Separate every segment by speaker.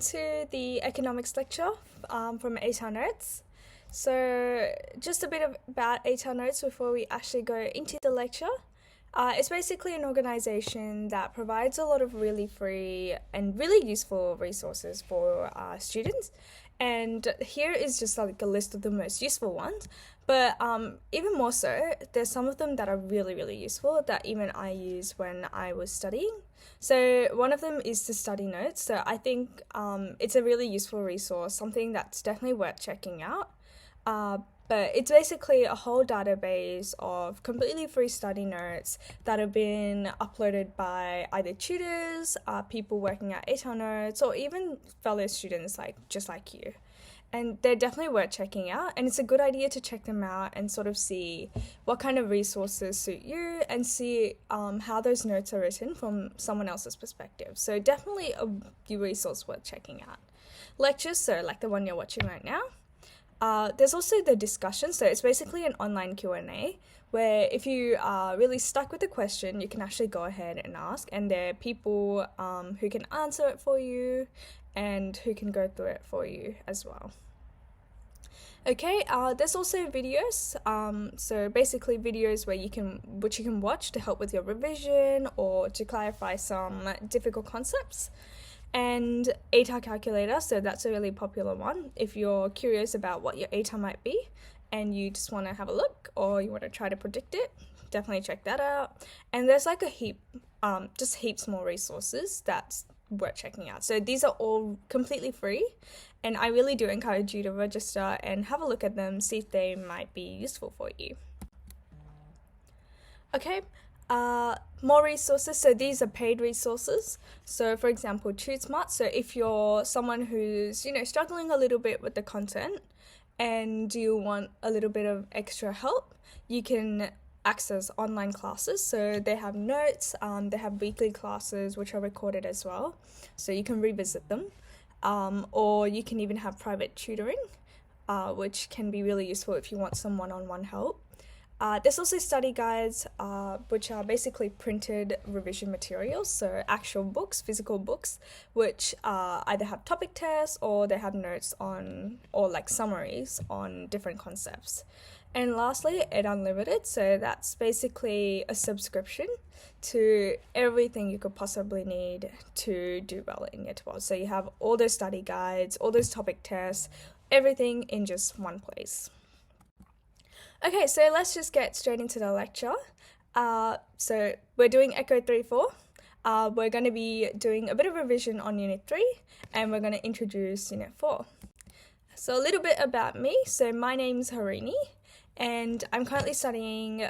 Speaker 1: to the economics lecture from HR Notes. So just a bit about HR Notes before we actually go into the lecture. It's basically an organization that provides a lot of really free and really useful resources for students. And here is just like a list of the most useful ones. But even more so, there's some of them that are really, really useful that even I used when I was studying. So one of them is the study notes. So I think it's a really useful resource, something that's definitely worth checking out. But it's basically a whole database of completely free study notes that have been uploaded by either tutors, people working at HR Notes, or even fellow students just like you. And they're definitely worth checking out, and it's a good idea to check them out and sort of see what kind of resources suit you and see how those notes are written from someone else's perspective. So definitely a resource worth checking out. Lectures, so like the one you're watching right now. There's also the discussion, so it's basically an online Q&A where if you are really stuck with the question, you can actually go ahead and ask, and there are people who can answer it for you and who can go through it for you as well. Okay, there's also videos, so basically videos which you can watch to help with your revision or to clarify some difficult concepts. And ATAR calculator, so that's a really popular one. If you're curious about what your ATAR might be and you just want to have a look or you want to try to predict it, definitely check that out. And there's like just heaps more resources that's worth checking out. So these are all completely free, and I really do encourage you to register and have a look at them, see if they might be useful for you. Okay. More resources, so these are paid resources. So for example, TutorSmart, so if you're someone who's, struggling a little bit with the content and you want a little bit of extra help, you can access online classes. So they have notes, they have weekly classes which are recorded as well, so you can revisit them, or you can even have private tutoring, which can be really useful if you want some one-on-one help. There's also study guides, which are basically printed revision materials, so actual books, physical books, which either have topic tests or they have notes on, or like summaries on different concepts. And lastly, Ed Unlimited, so that's basically a subscription to everything you could possibly need to do well in Year 12. So you have all those study guides, all those topic tests, everything in just one place. Okay, so let's just get straight into the lecture. So we're doing Echo 3-4. We're going to be doing a bit of revision on Unit 3, and we're going to introduce Unit 4. So a little bit about me. So my name's Harini, and I'm currently studying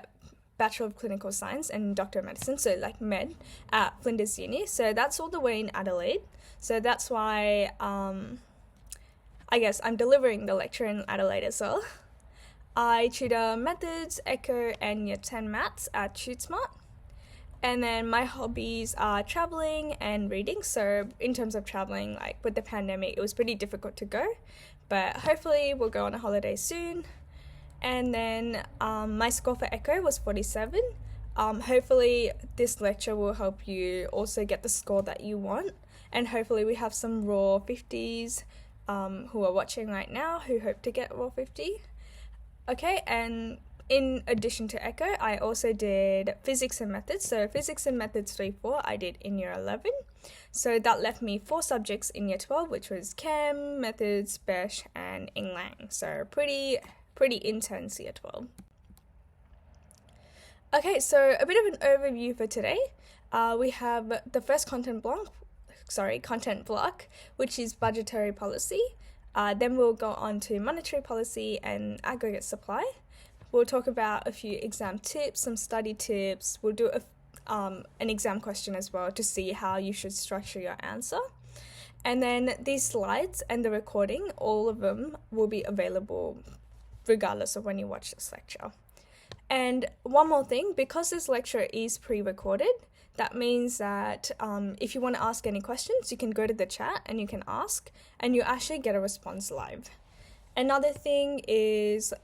Speaker 1: Bachelor of Clinical Science and Doctor of Medicine, so like Med, at Flinders Uni. So that's all the way in Adelaide. So that's why I guess I'm delivering the lecture in Adelaide as well. I tutor methods, Echo, and Year 10 maths at TutorSmart. And then my hobbies are traveling and reading. So in terms of traveling, like with the pandemic, it was pretty difficult to go, but hopefully we'll go on a holiday soon. And then my score for Echo was 47. Hopefully this lecture will help you also get the score that you want. And hopefully we have some raw 50s who are watching right now who hope to get raw 50. Okay, and in addition to Echo, I also did Physics and Methods. So Physics and Methods 3-4 I did in Year 11. So that left me 4 subjects in Year 12, which was Chem, Methods, Besh, and Lang. So pretty intense Year 12. Okay, so a bit of an overview for today. We have the first content block, which is Budgetary Policy. Then we'll go on to Monetary Policy and Aggregate Supply. We'll talk about a few exam tips, some study tips. We'll do an exam question as well to see how you should structure your answer. And then these slides and the recording, all of them will be available regardless of when you watch this lecture. And one more thing, because this lecture is pre-recorded, that means that if you want to ask any questions, you can go to the chat and you can ask, and you actually get a response live. Another thing is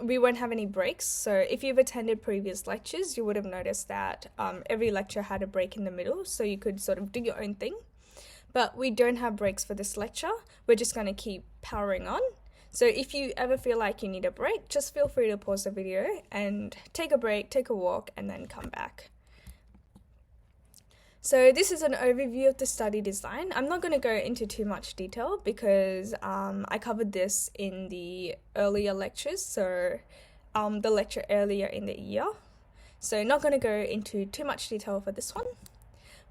Speaker 1: we won't have any breaks. So if you've attended previous lectures, you would have noticed that every lecture had a break in the middle, so you could sort of do your own thing. But we don't have breaks for this lecture. We're just going to keep powering on. So if you ever feel like you need a break, just feel free to pause the video and take a break, take a walk, and then come back. So this is an overview of the study design. I'm not going to go into too much detail because I covered this in the earlier lectures, so the lecture earlier in the year. So not going to go into too much detail for this one.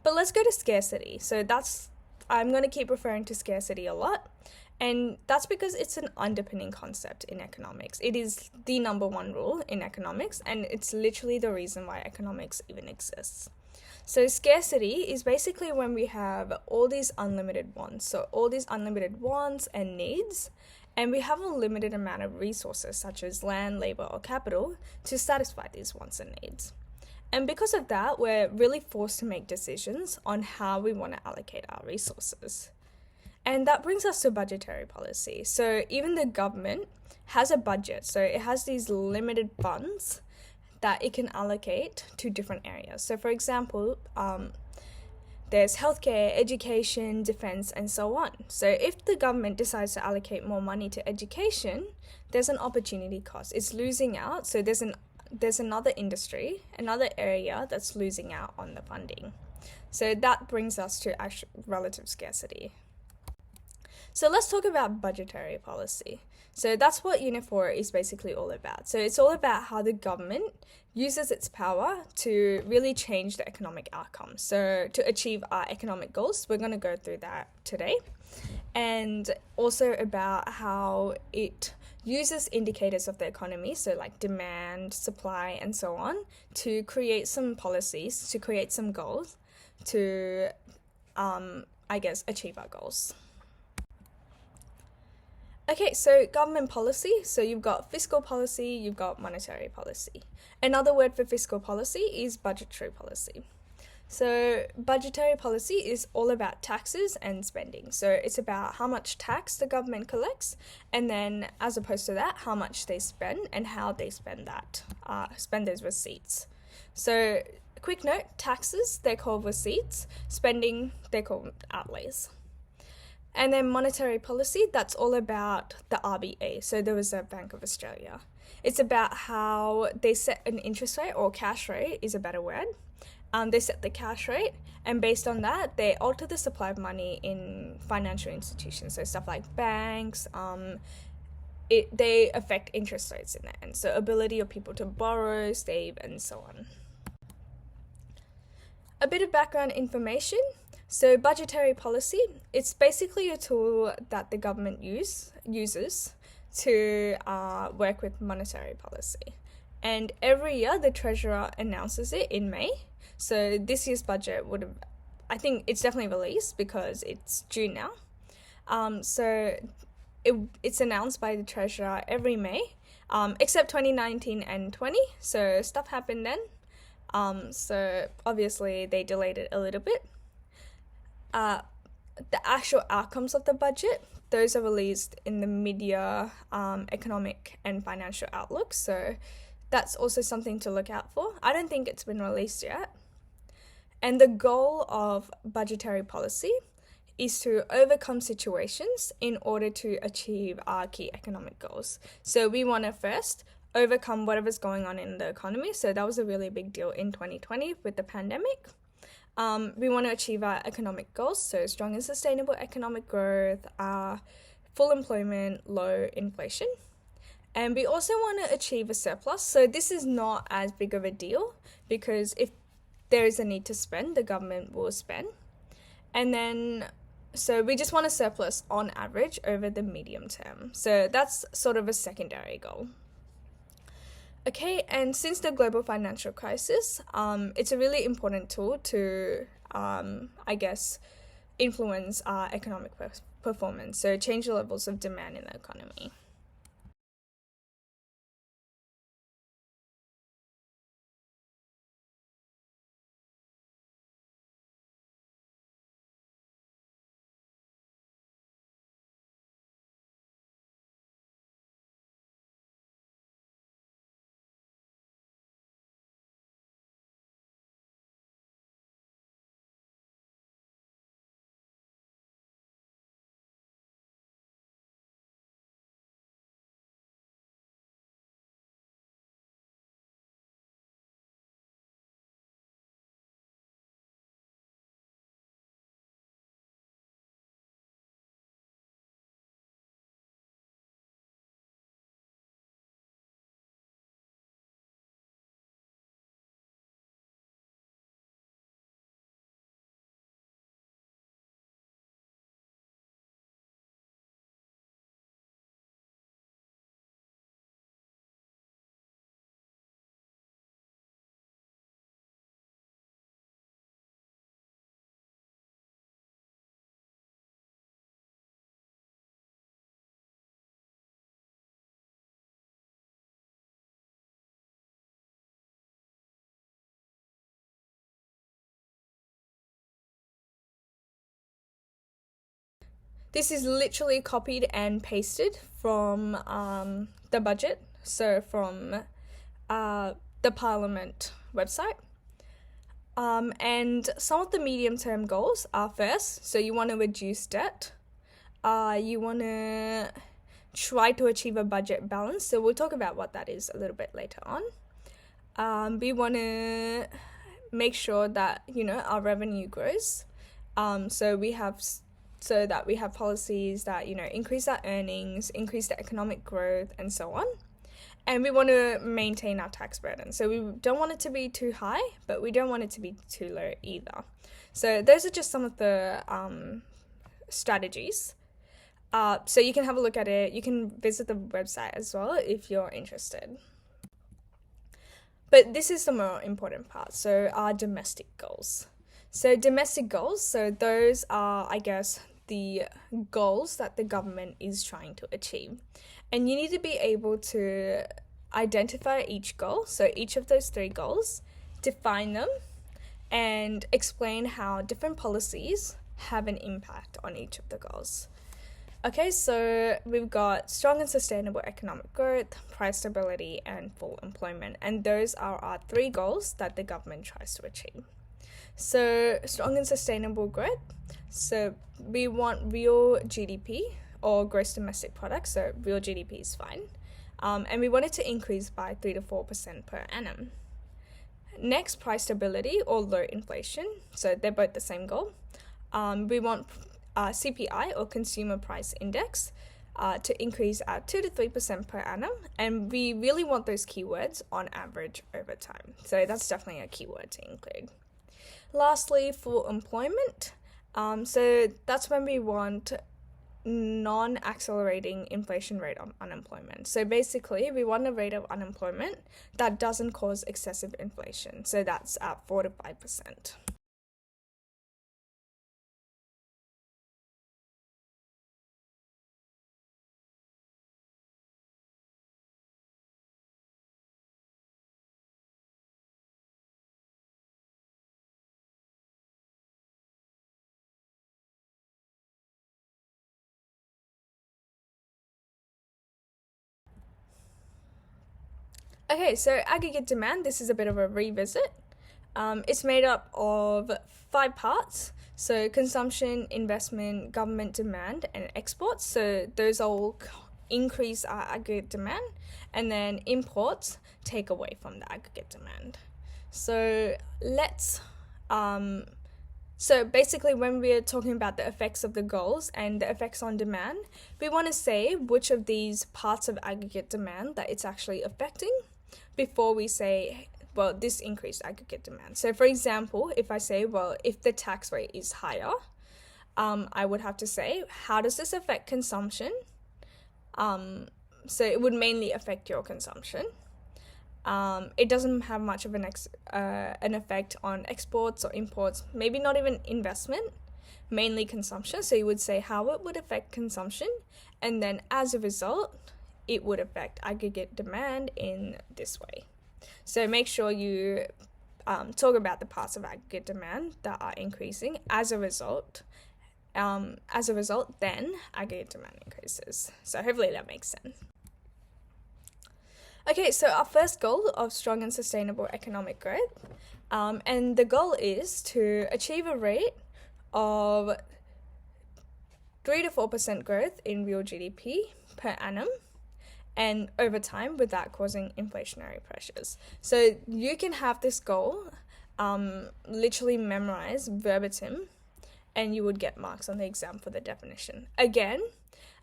Speaker 1: But let's go to scarcity. So I'm going to keep referring to scarcity a lot. And that's because it's an underpinning concept in economics. It is the number one rule in economics, and it's literally the reason why economics even exists. So scarcity is basically when we have all these unlimited wants. So all these unlimited wants and needs, and we have a limited amount of resources such as land, labor, or capital to satisfy these wants and needs. And because of that, we're really forced to make decisions on how we want to allocate our resources. And that brings us to budgetary policy. So even the government has a budget. So it has these limited funds that it can allocate to different areas. So for example, there's healthcare, education, defense, and so on. So if the government decides to allocate more money to education, there's an opportunity cost. It's losing out. So there's another industry, another area that's losing out on the funding. So that brings us to actual relative scarcity. So let's talk about budgetary policy. So that's what Unit 4 is basically all about. So it's all about how the government uses its power to really change the economic outcomes. So to achieve our economic goals, we're going to go through that today. And also about how it uses indicators of the economy, so like demand, supply, and so on, to create some policies, to create some goals, to, achieve our goals. Okay, so government policy. So you've got fiscal policy, you've got monetary policy. Another word for fiscal policy is budgetary policy. So budgetary policy is all about taxes and spending. So it's about how much tax the government collects, and then as opposed to that, how much they spend and how they spend those receipts. So quick note, taxes, they're called receipts. Spending, they're called outlays. And then monetary policy, that's all about the RBA, so the Reserve Bank of Australia. It's about how they set an interest rate, or cash rate is a better word. They set the cash rate, and based on that, they alter the supply of money in financial institutions, so stuff like banks. They affect interest rates in that, and so ability of people to borrow, save, and so on. A bit of background information. So budgetary policy, it's basically a tool that the government uses to work with monetary policy. And every year the Treasurer announces it in May. So this year's budget I think it's definitely released because it's June now. So it's announced by the Treasurer every May, except 2019 and 20. So stuff happened then. So obviously they delayed it a little bit. The actual outcomes of the budget, those are released in the mid-year economic and financial outlook, so that's also something to look out for. I don't think it's been released yet. And the goal of budgetary policy is to overcome situations in order to achieve our key economic goals. So we want to first overcome whatever's going on in the economy. So that was a really big deal in 2020 with the pandemic. We want to achieve our economic goals, so strong and sustainable economic growth, full employment, low inflation. And we also want to achieve a surplus. So this is not as big of a deal because if there is a need to spend, the government will spend. And then, so we just want a surplus on average over the medium term. So that's sort of a secondary goal. Okay, and since the global financial crisis, it's a really important tool to, influence our economic performance, so change the levels of demand in the economy. This is literally copied and pasted from the budget, so from the Parliament website. And some of the medium-term goals are first, so you want to reduce debt. You want to try to achieve a budget balance. So we'll talk about what that is a little bit later on. We want to make sure that, our revenue grows. So that we have policies that, increase our earnings, increase the economic growth, and so on. And we want to maintain our tax burden. So we don't want it to be too high, but we don't want it to be too low either. So those are just some of the strategies. So you can have a look at it. You can visit the website as well if you're interested. But this is the more important part. So our domestic goals. So domestic goals, so those are, I guess, the goals that the government is trying to achieve. And you need to be able to identify each goal, so each of those 3 goals, define them, and explain how different policies have an impact on each of the goals. Okay, so we've got strong and sustainable economic growth, price stability, and full employment. And those are our 3 goals that the government tries to achieve. So strong and sustainable growth, so we want real GDP, or gross domestic product, so real GDP is fine. And we want it to increase by 3 to 4% per annum. Next, price stability or low inflation, so they're both the same goal. We want CPI or consumer price index to increase at 2 to 3% per annum, and we really want those keywords on average over time. So that's definitely a keyword to include. Lastly, full employment. So that's when we want non-accelerating inflation rate of unemployment. So basically, we want a rate of unemployment that doesn't cause excessive inflation. So that's at 4 to 5%. Okay, so aggregate demand, this is a bit of a revisit. It's made up of 5 parts. So consumption, investment, government demand, and exports. So those all increase our aggregate demand. And then imports take away from the aggregate demand. So so basically when we're talking about the effects of the goals and the effects on demand, we want to say which of these parts of aggregate demand that it's actually affecting before we say, well, this increased aggregate demand. So for example, if I say, well, if the tax rate is higher, I would have to say, how does this affect consumption? So it would mainly affect your consumption. It doesn't have much of an effect on exports or imports, maybe not even investment, mainly consumption. So you would say how it would affect consumption, and then as a result, it would affect aggregate demand in this way. So make sure you talk about the parts of aggregate demand that are increasing as a result. Then aggregate demand increases. So hopefully that makes sense. Okay, so our first goal of strong and sustainable economic growth, and the goal is to achieve a rate of 3 to 4% growth in real GDP per annum, and over time without causing inflationary pressures. So you can have this goal literally memorized verbatim, and you would get marks on the exam for the definition. Again,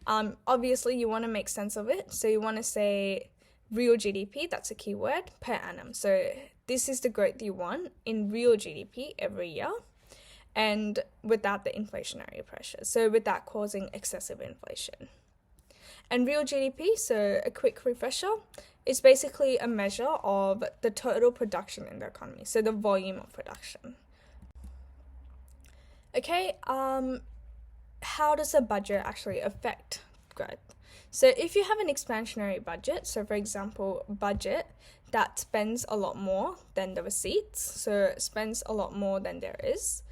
Speaker 1: obviously you want to make sense of it, so you want to say real GDP, that's a keyword, per annum. So this is the growth you want in real GDP every year, and without the inflationary pressure, so without causing excessive inflation. And real GDP, so a quick refresher, is basically a measure of the total production in the economy, so the volume of production. Okay, how does a budget actually affect growth? So if you have an expansionary budget, so for example, budget that spends a lot more than the receipts, so spends a lot more than there is,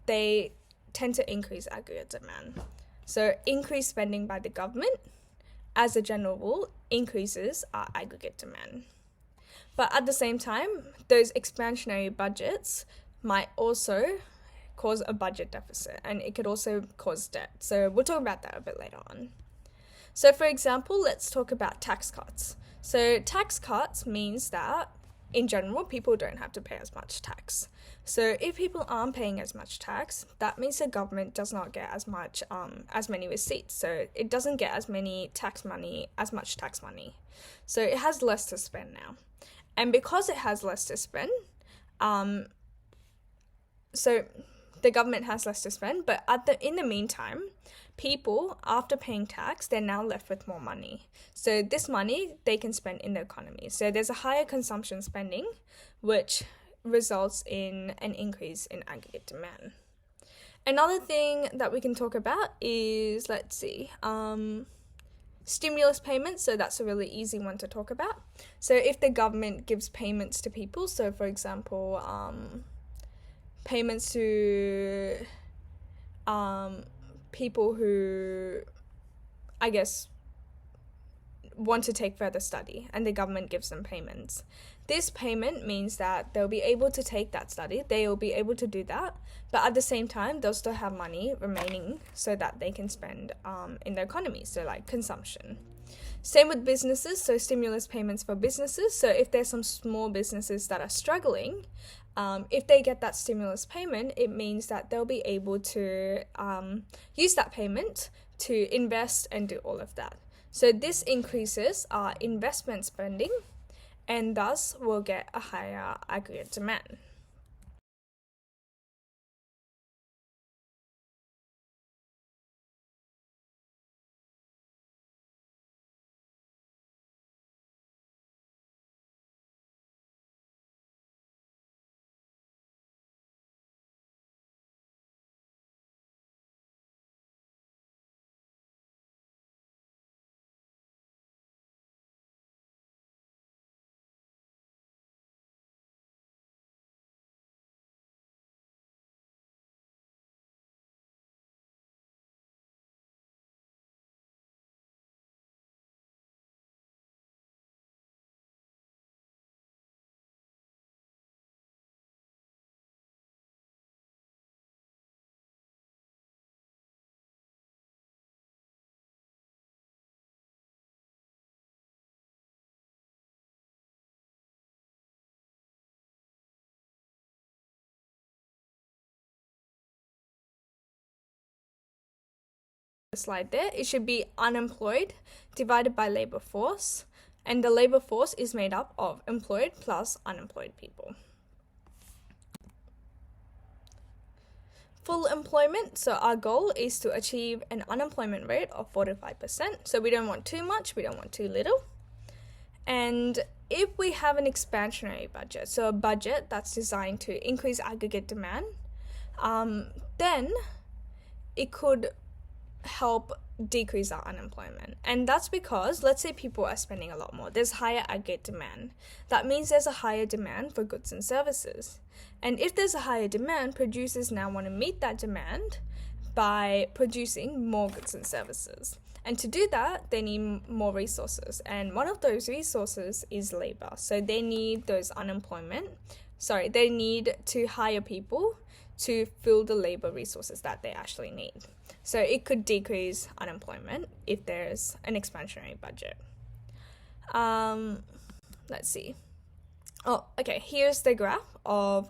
Speaker 1: they tend to increase aggregate demand. So increased spending by the government, as a general rule, increases our aggregate demand. But at the same time, those expansionary budgets might also cause a budget deficit, and it could also cause debt. So we'll talk about that a bit later on. So for example, let's talk about tax cuts. So tax cuts means that, in general, people don't have to pay as much tax. So if people aren't paying as much tax, that means the government does not get as many receipts. So it doesn't get as much tax money. So it has less to spend now. And because it has less to spend, so the government has less to spend, but in the meantime, people, after paying tax, they're now left with more money. So this money they can spend in the economy. So there's a higher consumption spending, which results in an increase in aggregate demand. Another thing that we can talk about is, stimulus payments. So that's a really easy one to talk about. So if the government gives payments to people, so for example, payments to people who, I guess, want to take further study, and the government gives them payments. This payment means that they'll be able to take that study, they will be able to do that, but at the same time, they'll still have money remaining so that they can spend in the economy, so like consumption. Same with businesses, so stimulus payments for businesses. So if there's some small businesses that are struggling, if they get that stimulus payment, it means that they'll be able to use that payment to invest and do all of that. So this increases our investment spending, and thus we'll get a higher aggregate demand. Slide there, it should be unemployed divided by labor force, and the labor force is made up of employed plus unemployed people. Full employment, so our goal is to achieve an unemployment rate of 4-5%. So we don't want too much, we don't want too little. And if we have an expansionary budget, so a budget that's designed to increase aggregate demand, then it could help decrease our unemployment. And that's because, let's say people are spending a lot more, there's higher aggregate demand. That means there's a higher demand for goods and services. And if there's a higher demand, producers now want to meet that demand by producing more goods and services. And to do that, they need more resources. And one of those resources is labor. So they need they need to hire people to fill the labor resources that they actually need. So it could decrease unemployment if there's an expansionary budget. Let's see. Oh, okay, here's the graph of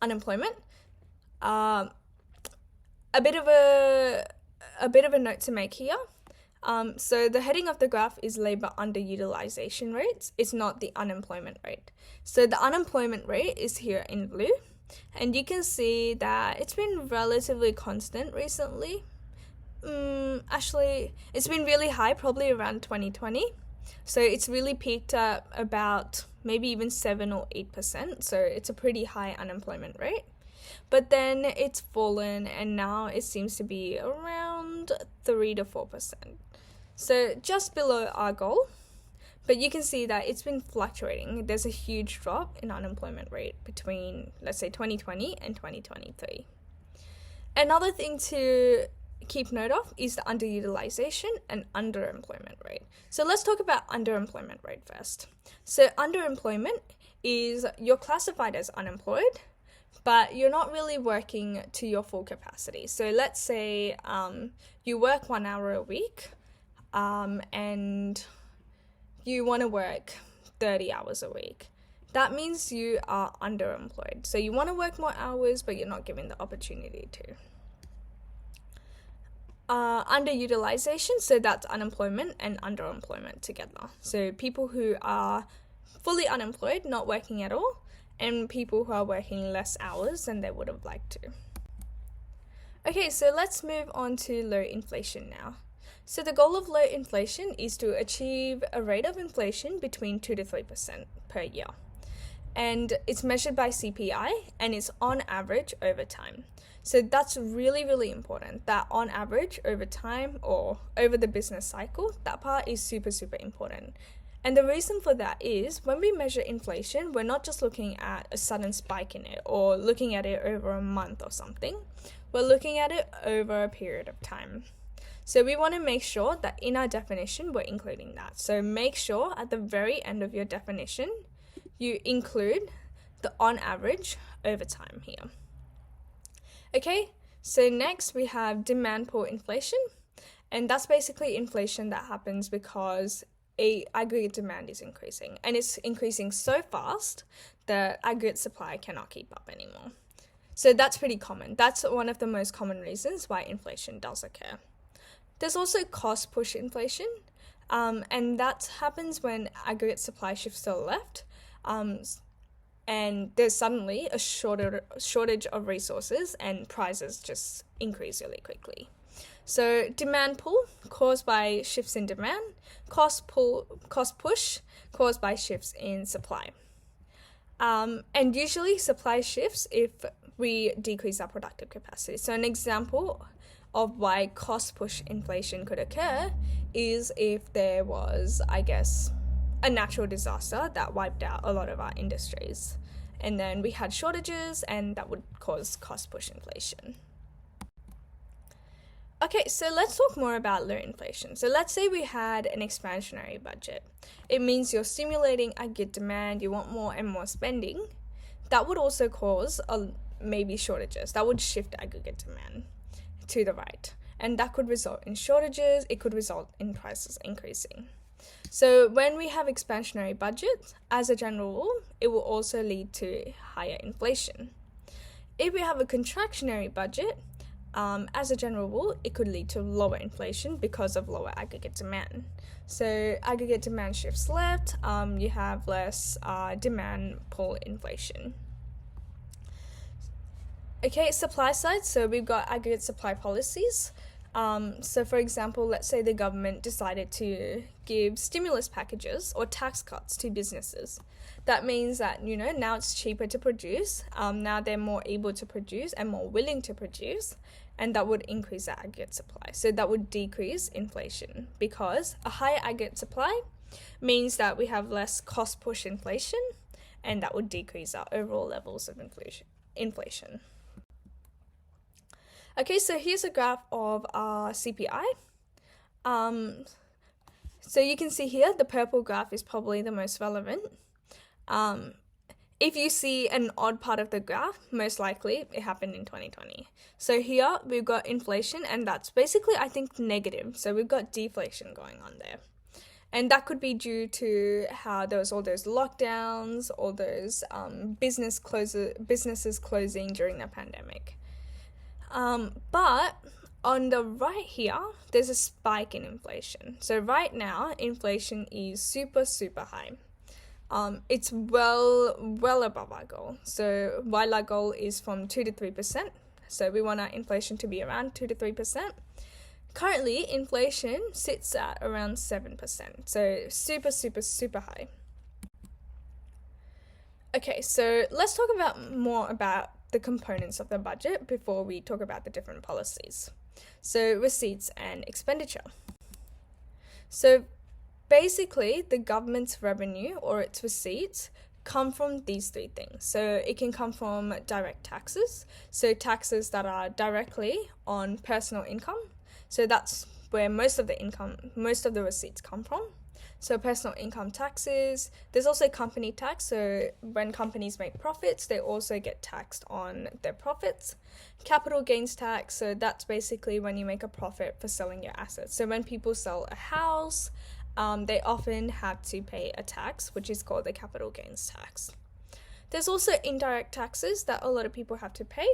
Speaker 1: unemployment. A bit of a note to make here. So the heading of the graph is labor underutilization rates. It's not the unemployment rate. So the unemployment rate is here in blue, and you can see that it's been relatively constant recently. Actually, it's been really high, probably around 2020. So it's really peaked at about maybe even 7 or 8%. So it's a pretty high unemployment rate. But then it's fallen, and now it seems to be around 3 to 4%. So just below our goal. But you can see that it's been fluctuating. There's a huge drop in unemployment rate between, let's say, 2020 and 2023. Another thing to keep note of is the underutilization and underemployment rate. So let's talk about underemployment rate first. So underemployment is you're classified as unemployed, but you're not really working to your full capacity. So let's say you work 1 hour a week and you want to work 30 hours a week. That means you are underemployed. So you want to work more hours, but you're not given the opportunity to. Underutilization, so that's unemployment and underemployment together. So people who are fully unemployed, not working at all, and people who are working less hours than they would have liked to. Okay, so let's move on to low inflation now. So the goal of low inflation is to achieve a rate of inflation between 2 to 3% per year. And it's measured by CPI, and it's on average over time. So that's really, really important, that on average over time or over the business cycle, that part is super, super important. And the reason for that is when we measure inflation, we're not just looking at a sudden spike in it or looking at it over a month or something. We're looking at it over a period of time. So we want to make sure that in our definition, we're including that. So make sure at the very end of your definition, you include the on average over time here. Okay, so next we have demand pull inflation, and that's basically inflation that happens because aggregate demand is increasing, and it's increasing so fast that aggregate supply cannot keep up anymore. So that's pretty common. That's one of the most common reasons why inflation does occur. There's also cost push inflation, and that happens when aggregate supply shifts to the left, and there's suddenly a shortage of resources and prices just increase really quickly. So demand pull caused by shifts in demand, cost push caused by shifts in supply. And usually supply shifts if we decrease our productive capacity. So an example of why cost push inflation could occur is if there was, a natural disaster that wiped out a lot of our industries. And then we had shortages, and that would cause cost push inflation. Okay, so let's talk more about low inflation. So let's say we had an expansionary budget. It means you're stimulating aggregate demand, you want more and more spending. That would also cause maybe shortages. That would shift aggregate demand to the right. And that could result in shortages, it could result in prices increasing. So when we have expansionary budgets, as a general rule, it will also lead to higher inflation. If we have a contractionary budget, as a general rule, it could lead to lower inflation because of lower aggregate demand. So aggregate demand shifts left, you have less demand pull inflation. Okay, supply side, so we've got aggregate supply policies. So for example, let's say the government decided to give stimulus packages or tax cuts to businesses. That means that, now it's cheaper to produce, now they're more able to produce and more willing to produce, and that would increase the aggregate supply. So that would decrease inflation because a higher aggregate supply means that we have less cost push inflation, and that would decrease our overall levels of inflation. Okay, so here's a graph of our CPI. So you can see here, the purple graph is probably the most relevant. If you see an odd part of the graph, most likely it happened in 2020. So here we've got inflation, and that's basically, negative. So we've got deflation going on there. And that could be due to how there was all those lockdowns, all those businesses closing during the pandemic. But on the right here, there's a spike in inflation. So right now, inflation is super, super high. It's well above our goal. So while our goal is from 2 to 3%, so we want our inflation to be around 2 to 3%. Currently, inflation sits at around 7%. So super, super, super high. Okay, so let's talk more about the components of the budget before we talk about the different policies. So receipts and expenditure. So basically, the government's revenue or its receipts come from these three things. So it can come from direct taxes, so taxes that are directly on personal income. So that's where most of the receipts come from. So personal income taxes. There's also company tax. So when companies make profits, they also get taxed on their profits. Capital gains tax. So that's basically when you make a profit for selling your assets. So when people sell a house, they often have to pay a tax, which is called the capital gains tax. There's also indirect taxes that a lot of people have to pay,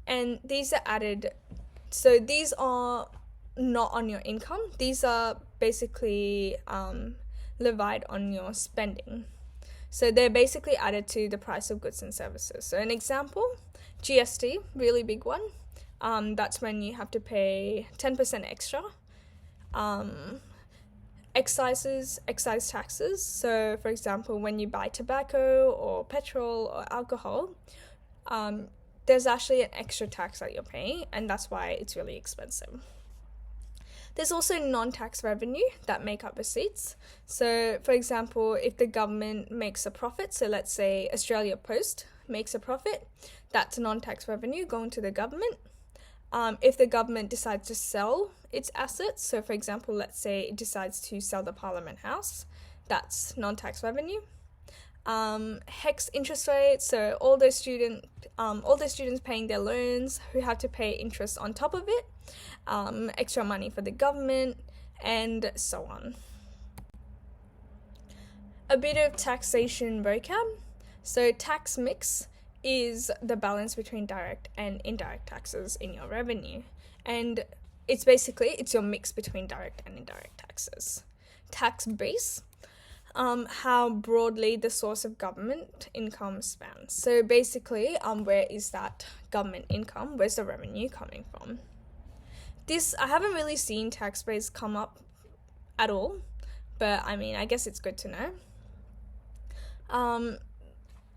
Speaker 1: and these are added. So these are not on your income. These are basically levied on your spending. So they're basically added to the price of goods and services. So an example, GST, really big one. That's when you have to pay 10% extra. Excise taxes. So for example, when you buy tobacco or petrol or alcohol, there's actually an extra tax that you're paying, and that's why it's really expensive. There's also non-tax revenue that make up receipts. So for example, if the government makes a profit, so let's say Australia Post makes a profit, that's non-tax revenue going to the government. If the government decides to sell its assets, so for example, let's say it decides to sell the Parliament House, that's non-tax revenue. HECS interest rates, so all the students paying their loans who have to pay interest on top of it, extra money for the government, and so on. A bit of taxation vocab. So tax mix is the balance between direct and indirect taxes in your revenue, and it's your mix between direct and indirect taxes. Tax base, how broadly the source of government income spans. So basically, where is that government income? Where's the revenue coming from? I haven't really seen tax base come up at all, but I guess it's good to know.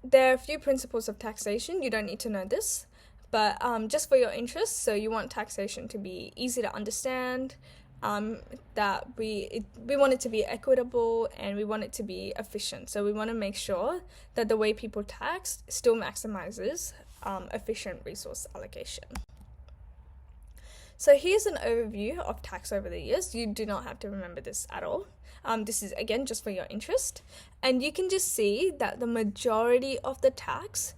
Speaker 1: There are a few principles of taxation. You don't need to know this, but just for your interest, so you want taxation to be easy to understand, that we want it to be equitable, and we want it to be efficient. So we want to make sure that the way people tax still maximizes efficient resource allocation. So here's an overview of tax over the years. You do not have to remember this at all. This is, again, just for your interest. And you can just see that the majority of the tax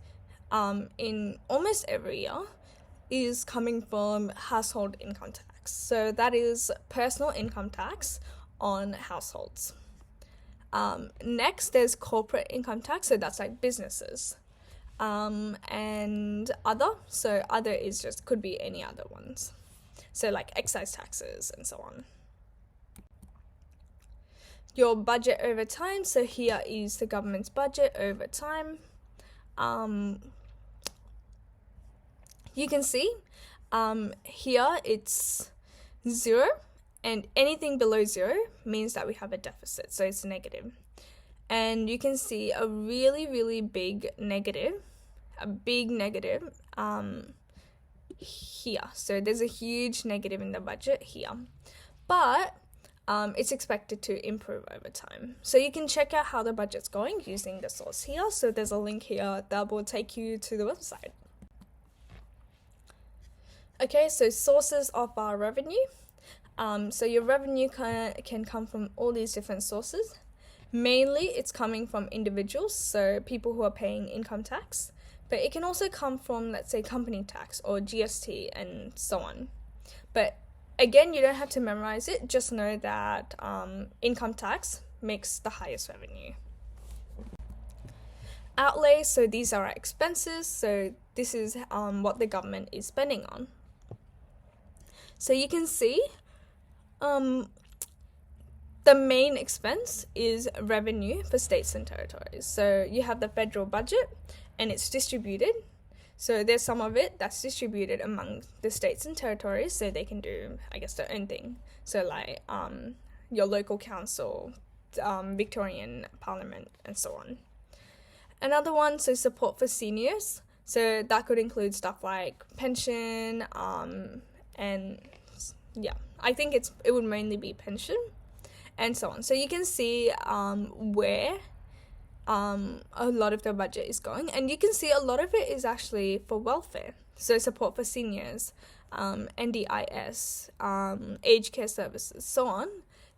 Speaker 1: in almost every year is coming from household income tax. So that is personal income tax on households. Next, there's corporate income tax. So that's like businesses. And other. So other is could be any other ones. So like excise taxes and so on. Your budget over time. So here is the government's budget over time. You can see here it's 0, and anything below 0 means that we have a deficit, so it's negative. And you can see a really, really big negative, here. So there's a huge negative in the budget here, but it's expected to improve over time. So you can check out how the budget's going using the source here. So there's a link here that will take you to the website. Okay, so sources of our revenue. So your revenue can come from all these different sources. Mainly it's coming from individuals, so people who are paying income tax, but it can also come from, let's say, company tax or GST and so on. But again, you don't have to memorize it, just know that income tax makes the highest revenue. Outlay, so these are our expenses, so this is what the government is spending on. So you can see the main expense is revenue for states and territories. So you have the federal budget and it's distributed. So there's some of it that's distributed among the states and territories so they can do, I guess, their own thing. So like your local council, Victorian Parliament, and so on. Another one, so support for seniors. So that could include stuff like pension, and yeah, I think it would mainly be pension and so on. So you can see where a lot of the budget is going. And you can see a lot of it is actually for welfare. So support for seniors, NDIS, aged care services, so on.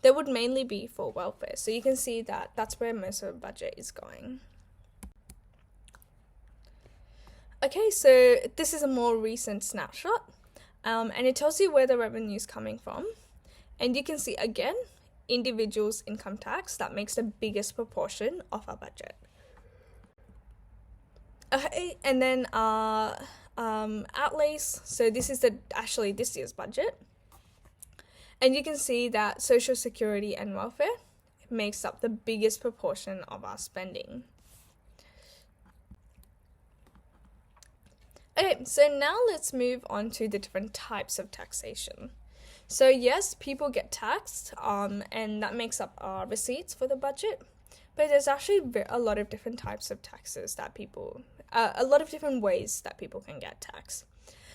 Speaker 1: They would mainly be for welfare. So you can see that that's where most of the budget is going. Okay, so this is a more recent snapshot, and it tells you where the revenue is coming from. And you can see, again, individuals' income tax, that makes the biggest proportion of our budget. Okay, and then outlays, so this is actually this year's budget. And you can see that Social Security and welfare makes up the biggest proportion of our spending. Okay, so now let's move on to the different types of taxation. So yes, people get taxed, and that makes up our receipts for the budget. But there's actually a lot of different types of taxes that a lot of different ways that people can get taxed.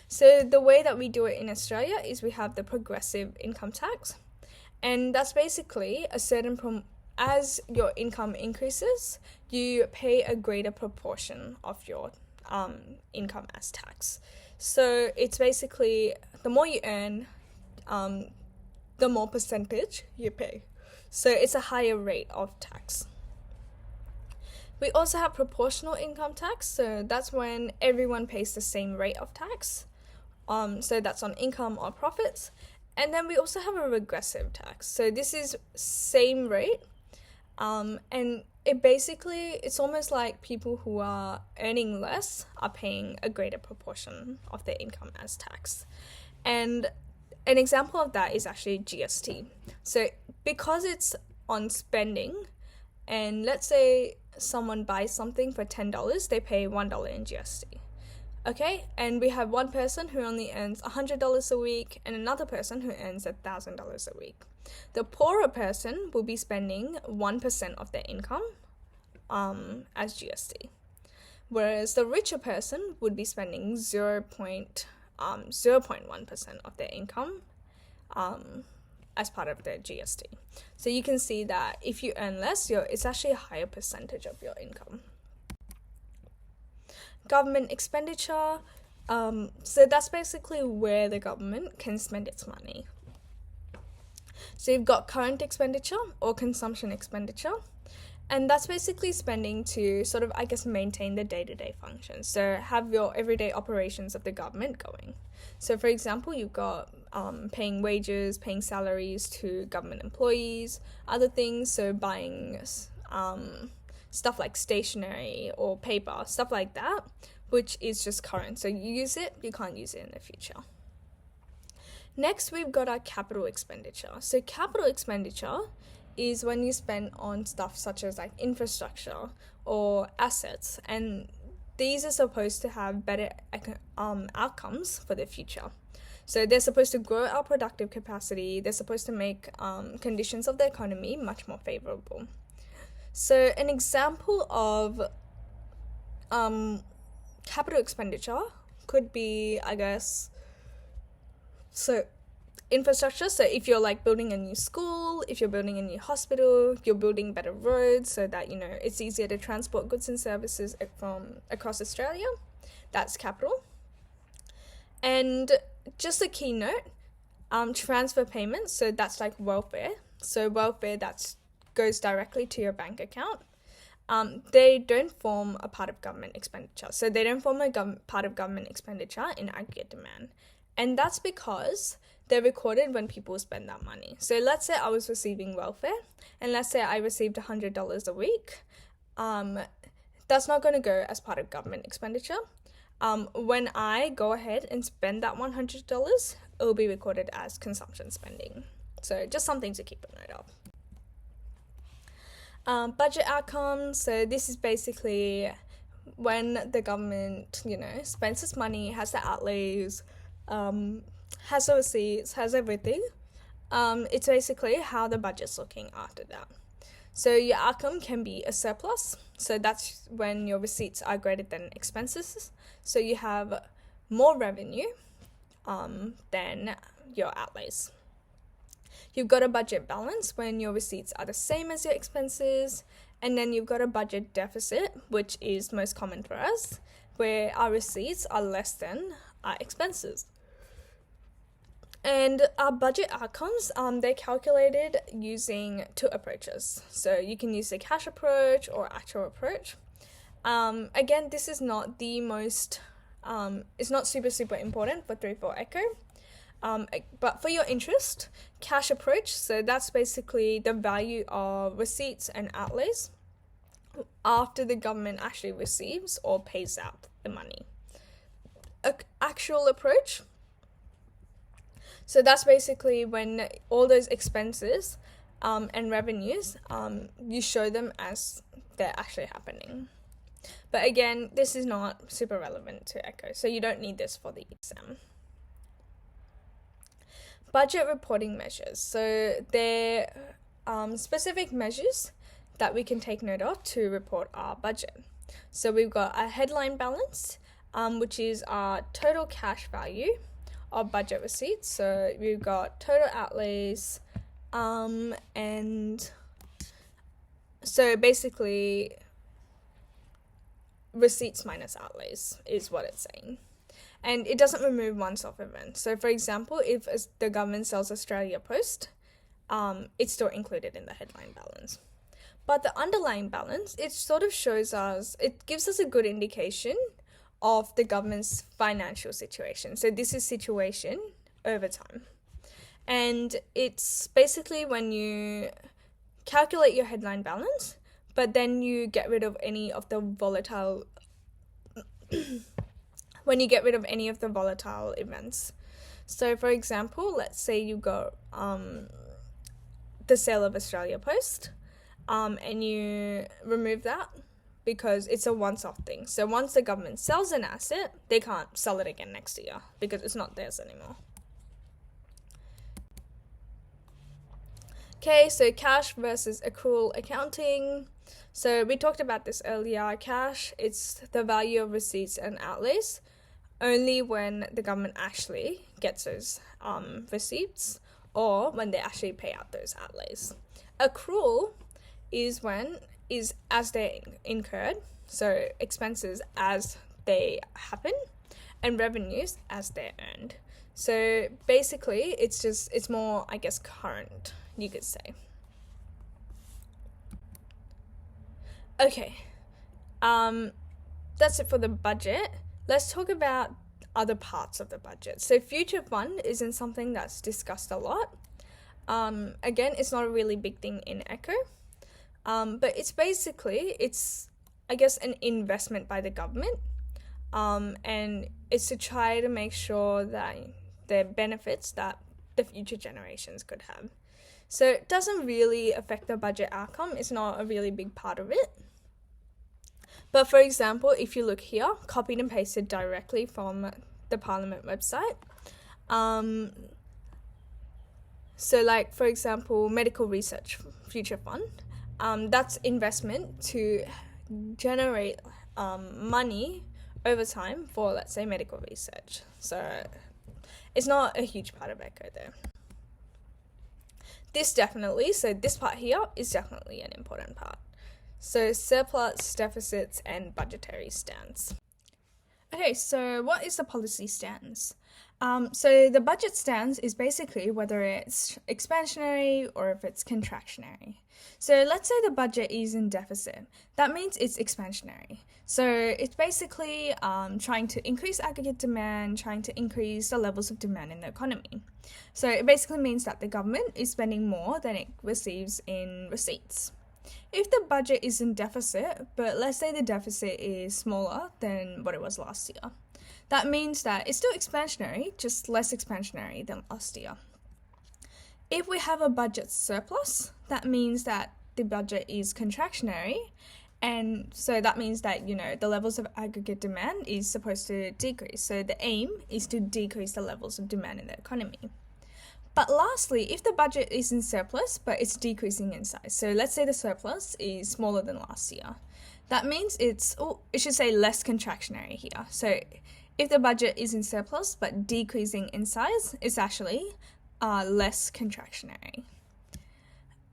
Speaker 1: So the way that we do it in Australia is we have the progressive income tax, and that's basically as your income increases, you pay a greater proportion of your income as tax. So it's basically the more you earn, the more percentage you pay. So it's a higher rate of tax. We also have proportional income tax, so that's when everyone pays the same rate of tax. So that's on income or profits. And then we also have a regressive tax. So this is same rate, and it's almost like people who are earning less are paying a greater proportion of their income as tax. And an example of that is actually GST. So because it's on spending, and let's say someone buys something for $10, they pay $1 in GST. Okay, and we have one person who only earns $100 a week and another person who earns $1,000 a week. The poorer person will be spending 1% of their income as GST, whereas the richer person would be spending 0.1% of their income as part of their GST. So you can see that if you earn less, it's actually a higher percentage of your income. Government expenditure, so that's basically where the government can spend its money. So you've got current expenditure or consumption expenditure, and that's basically spending to sort of, maintain the day-to-day functions. So have your everyday operations of the government going. So for example, you've got paying wages, paying salaries to government employees, other things, so buying stuff like stationery or paper, stuff like that, which is just current. So you use it, you can't use it in the future. Next, we've got our capital expenditure. So capital expenditure is when you spend on stuff such as like infrastructure or assets, and these are supposed to have better outcomes for the future. So they're supposed to grow our productive capacity, they're supposed to make conditions of the economy much more favorable. So an example of capital expenditure could be, infrastructure. So if you're like building a new school, if you're building a new hospital, you're building better roads so that, it's easier to transport goods and services from across Australia, that's capital. And just a key note, transfer payments, so that's like welfare. So welfare, that goes directly to your bank account. They don't form a part of government expenditure. So they don't form a part of government expenditure in aggregate demand. And that's because they're recorded when people spend that money. So let's say I was receiving welfare, and let's say I received $100 a week. That's not going to go as part of government expenditure. When I go ahead and spend that $100, it will be recorded as consumption spending. So just something to keep a note of. Budget outcomes. So this is basically when the government, spends its money, has the outlays, has the receipts, has everything. It's basically how the budget's looking after that. So your outcome can be a surplus. So that's when your receipts are greater than expenses. So you have more revenue than your outlays. You've got a budget balance when your receipts are the same as your expenses, And then you've got a budget deficit, which is most common for us, where our receipts are less than our expenses. And our budget outcomes, they're calculated using two approaches. So you can use the cash approach or actual approach. Again, this is not the most, it's not super important for 3-4 Eco. But for your interest, cash approach, so that's basically the value of receipts and outlays after the government actually receives or pays out the money. Actual approach, so that's basically when all those expenses and revenues, you show them as they're actually happening. But again, this is not super relevant to Eco, so you don't need this for the exam. Budget reporting measures. So they're specific measures that we can take note of to report our budget. So we've got a headline balance, which is our total cash value of budget receipts. So we've got total outlays, and so basically receipts minus outlays is what it's saying. And it doesn't remove once-off events. So for example, if the government sells Australia Post, it's still included in the headline balance. But the underlying balance, it sort of shows us, it gives us a good indication of the government's financial situation. So this is situation over time. And it's basically when you calculate your headline balance, but then you get rid of any of the volatile events. So for example, let's say you got the sale of Australia Post, and you remove that because it's a once-off thing. So once the government sells an asset, they can't sell it again next year because it's not theirs anymore. Okay, so cash versus accrual accounting. So we talked about this earlier. Cash, it's the value of receipts and outlays only when the government actually gets those receipts or when they actually pay out those outlays. Accrual is as they're incurred, so expenses as they happen, and revenues as they're earned. So basically, it's more, I guess, current, you could say. Okay, that's it for the budget. Let's talk about other parts of the budget. So future fund isn't something that's discussed a lot. Again, it's not a really big thing in Eco. But it's basically, I guess, an investment by the government. And it's to try to make sure that there are benefits that the future generations could have. So it doesn't really affect the budget outcome. It's not a really big part of it. But for example, if you look here, copied and pasted directly from the Parliament website. So like, for example, medical research future fund, that's investment to generate money over time for, let's say, medical research. So it's not a huge part of Eco there. This part here is definitely an important part. So surplus, deficits, and budgetary stance. Okay, so what is the policy stance? So the budget stance is basically whether it's expansionary or if it's contractionary. So let's say the budget is in deficit. That means it's expansionary. So it's basically trying to increase aggregate demand, trying to increase the levels of demand in the economy. So it basically means that the government is spending more than it receives in receipts. If the budget is in deficit, but let's say the deficit is smaller than what it was last year, that means that it's still expansionary, just less expansionary than last year. If we have a budget surplus, that means that the budget is contractionary, and so that means that, the levels of aggregate demand is supposed to decrease. So the aim is to decrease the levels of demand in the economy. But lastly, if the budget is in surplus, but it's decreasing in size, so let's say the surplus is smaller than last year, that means it should say less contractionary here. So if the budget is in surplus, but decreasing in size, it's actually less contractionary.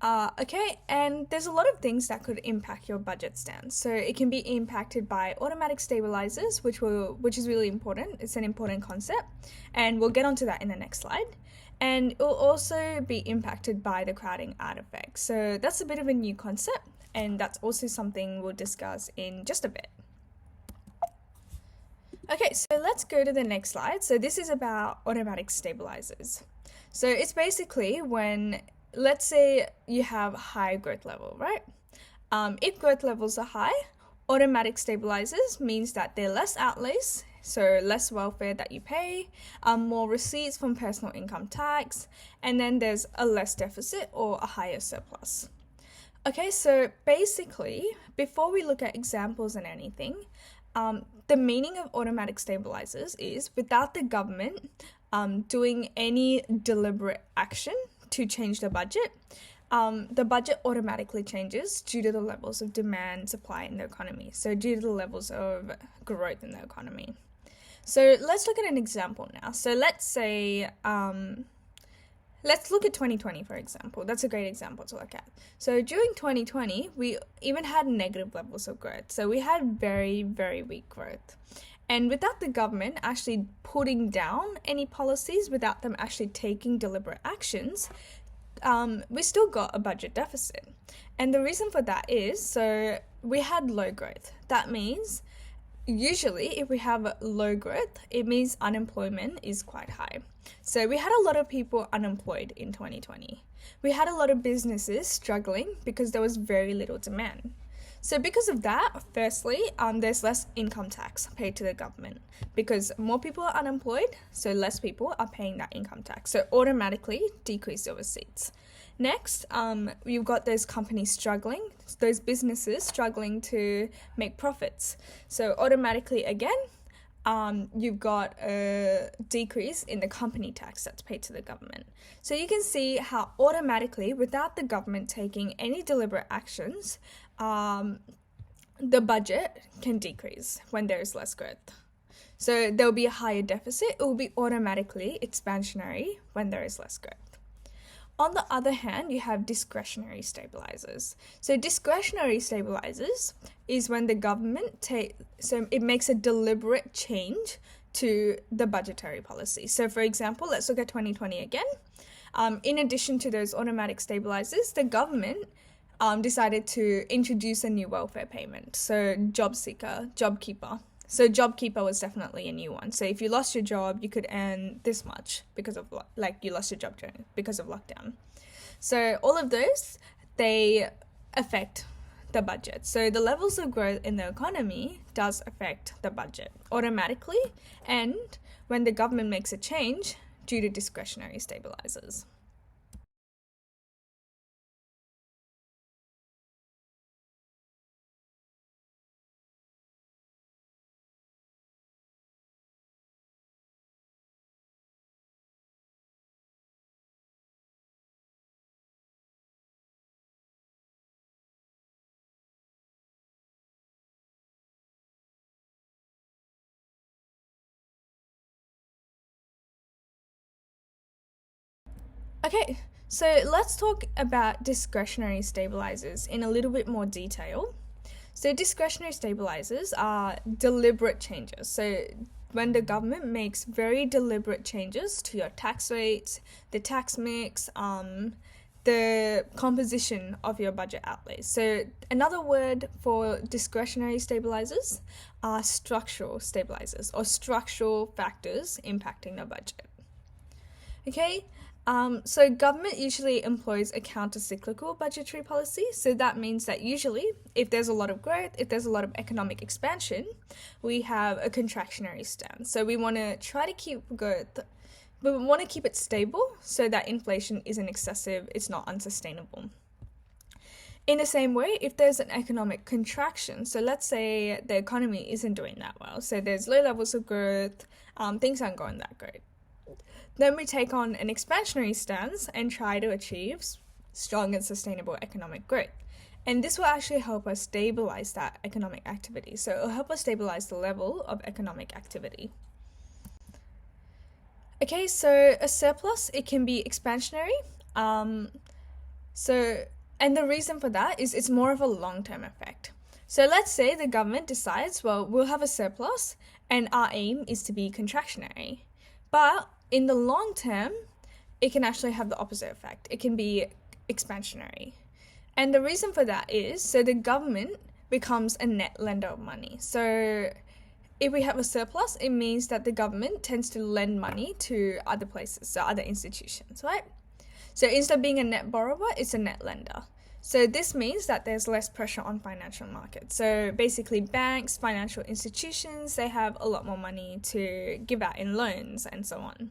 Speaker 1: Okay, and there's a lot of things that could impact your budget stance. So it can be impacted by automatic stabilizers, which is really important. It's an important concept, and we'll get onto that in the next slide. And it will also be impacted by the crowding out effect. So that's a bit of a new concept, and that's also something we'll discuss in just a bit. Okay, so let's go to the next slide. So this is about automatic stabilizers. So it's basically when, let's say you have high growth level, right? If growth levels are high, automatic stabilizers means that there are less outlays, so less welfare that you pay, more receipts from personal income tax, and then there's a less deficit or a higher surplus. Okay, so basically, before we look at examples and anything, the meaning of automatic stabilizers is without the government doing any deliberate action to change the budget automatically changes due to the levels of demand, supply in the economy. So due to the levels of growth in the economy. So let's look at an example now. So let's say, let's look at 2020, for example. That's a great example to look at. So during 2020, we even had negative levels of growth. So we had very, very weak growth. And without the government actually putting down any policies, without them actually taking deliberate actions, we still got a budget deficit. And the reason for that is, so we had low growth. That means usually if we have low growth, it means unemployment is quite high. So we had a lot of people unemployed in 2020. We had a lot of businesses struggling because there was very little demand. So because of that, firstly, there's less income tax paid to the government because more people are unemployed, so less people are paying that income tax. So automatically decrease your receipts. Next, you've got those companies struggling, those businesses struggling to make profits. So automatically, again, you've got a decrease in the company tax that's paid to the government. So you can see how automatically, without the government taking any deliberate actions, the budget can decrease when there is less growth. So there will be a higher deficit. It will be automatically expansionary when there is less growth. On the other hand, you have discretionary stabilizers. So discretionary stabilizers is when the government so it makes a deliberate change to the budgetary policy. So for example, let's look at 2020 again. In addition to those automatic stabilizers, the government decided to introduce a new welfare payment. So job seeker, job keeper. So job keeper was definitely a new one. So if you lost your job, you could earn this much because of, like, you lost your job because of lockdown. So all of those, they affect the budget. So the levels of growth in the economy does affect the budget automatically, and when the government makes a change due to discretionary stabilizers. Okay, so let's talk about discretionary stabilizers in a little bit more detail. So discretionary stabilizers are deliberate changes. So when the government makes very deliberate changes to your tax rates, the tax mix, the composition of your budget outlays. So another word for discretionary stabilizers are structural stabilizers or structural factors impacting the budget. Okay, so government usually employs a counter-cyclical budgetary policy. So that means that usually if there's a lot of growth, if there's a lot of economic expansion, we have a contractionary stance. So we want to try to keep growth, but we want to keep it stable so that inflation isn't excessive, it's not unsustainable. In the same way, if there's an economic contraction, so let's say the economy isn't doing that well, so there's low levels of growth, things aren't going that great. Then we take on an expansionary stance and try to achieve strong and sustainable economic growth. And this will actually help us stabilize that economic activity. So it will help us stabilize the level of economic activity. Okay, so a surplus, it can be expansionary. So, and the reason for that is it's more of a long-term effect. So let's say the government decides, well, we'll have a surplus and our aim is to be contractionary. But in the long term, it can actually have the opposite effect. It can be expansionary. And the reason for that is, so the government becomes a net lender of money. So if we have a surplus, it means that the government tends to lend money to other places, so other institutions, right? So instead of being a net borrower, it's a net lender. So this means that there's less pressure on financial markets. So basically banks, financial institutions, they have a lot more money to give out in loans and so on.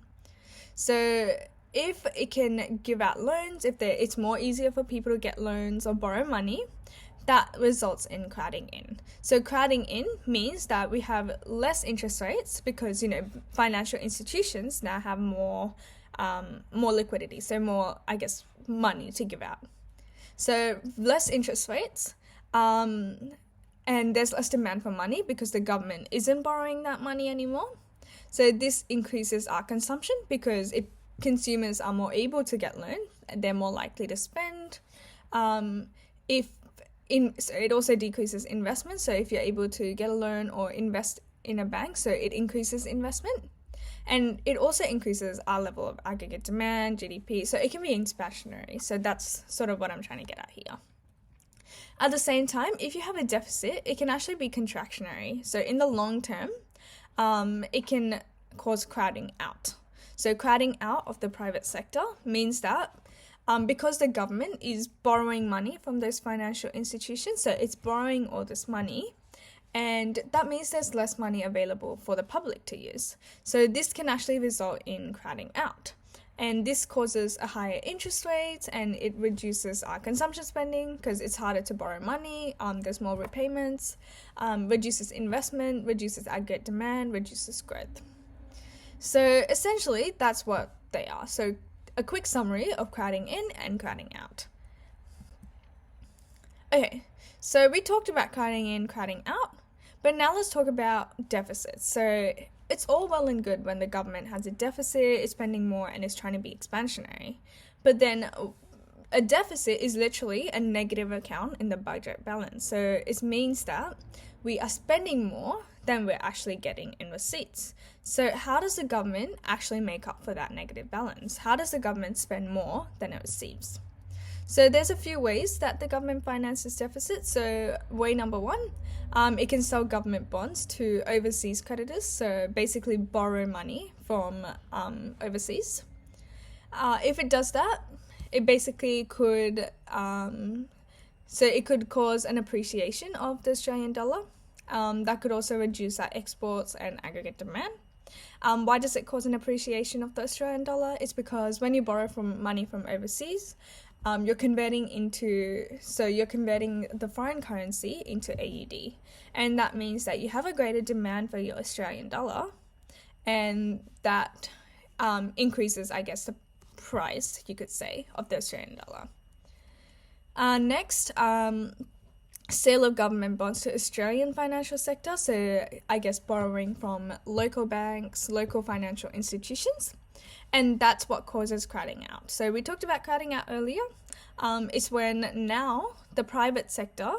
Speaker 1: So if it can give out loans, if it's more easier for people to get loans or borrow money, that results in crowding in. So crowding in means that we have less interest rates because, financial institutions now have more liquidity, so more, money to give out. So less interest rates, and there's less demand for money because the government isn't borrowing that money anymore. So this increases our consumption because consumers are more able to get loans, and they're more likely to spend. So it also decreases investment. So if you're able to get a loan or invest in a bank, so it increases investment. And it also increases our level of aggregate demand, GDP. So it can be expansionary. So that's sort of what I'm trying to get at here. At the same time, if you have a deficit, it can actually be contractionary. So in the long term, it can cause crowding out. So crowding out of the private sector means that because the government is borrowing money from those financial institutions, so it's borrowing all this money, and that means there's less money available for the public to use. So this can actually result in crowding out. And this causes a higher interest rate and it reduces our consumption spending because it's harder to borrow money, there's more repayments, reduces investment, reduces aggregate demand, reduces growth. So essentially, that's what they are. So a quick summary of crowding in and crowding out. Okay, so we talked about crowding in, crowding out, but now let's talk about deficits. So it's all well and good when the government has a deficit, is spending more, and is trying to be expansionary. But then a deficit is literally a negative account in the budget balance. So it means that we are spending more than we're actually getting in receipts. So how does the government actually make up for that negative balance? How does the government spend more than it receives? So there's a few ways that the government finances deficits. So way number one, it can sell government bonds to overseas creditors. So basically borrow money from overseas. If it does that, it basically could, so it could cause an appreciation of the Australian dollar. That could also reduce our exports and aggregate demand. Why does it cause an appreciation of the Australian dollar? It's because when you borrow money from overseas, you're converting the foreign currency into AUD. And that means that you have a greater demand for your Australian dollar, and that increases, the price, you could say, of the Australian dollar. Next, sale of government bonds to Australian financial sector. So borrowing from local banks, local financial institutions. And that's what causes crowding out. So we talked about crowding out earlier. It's when now the private sector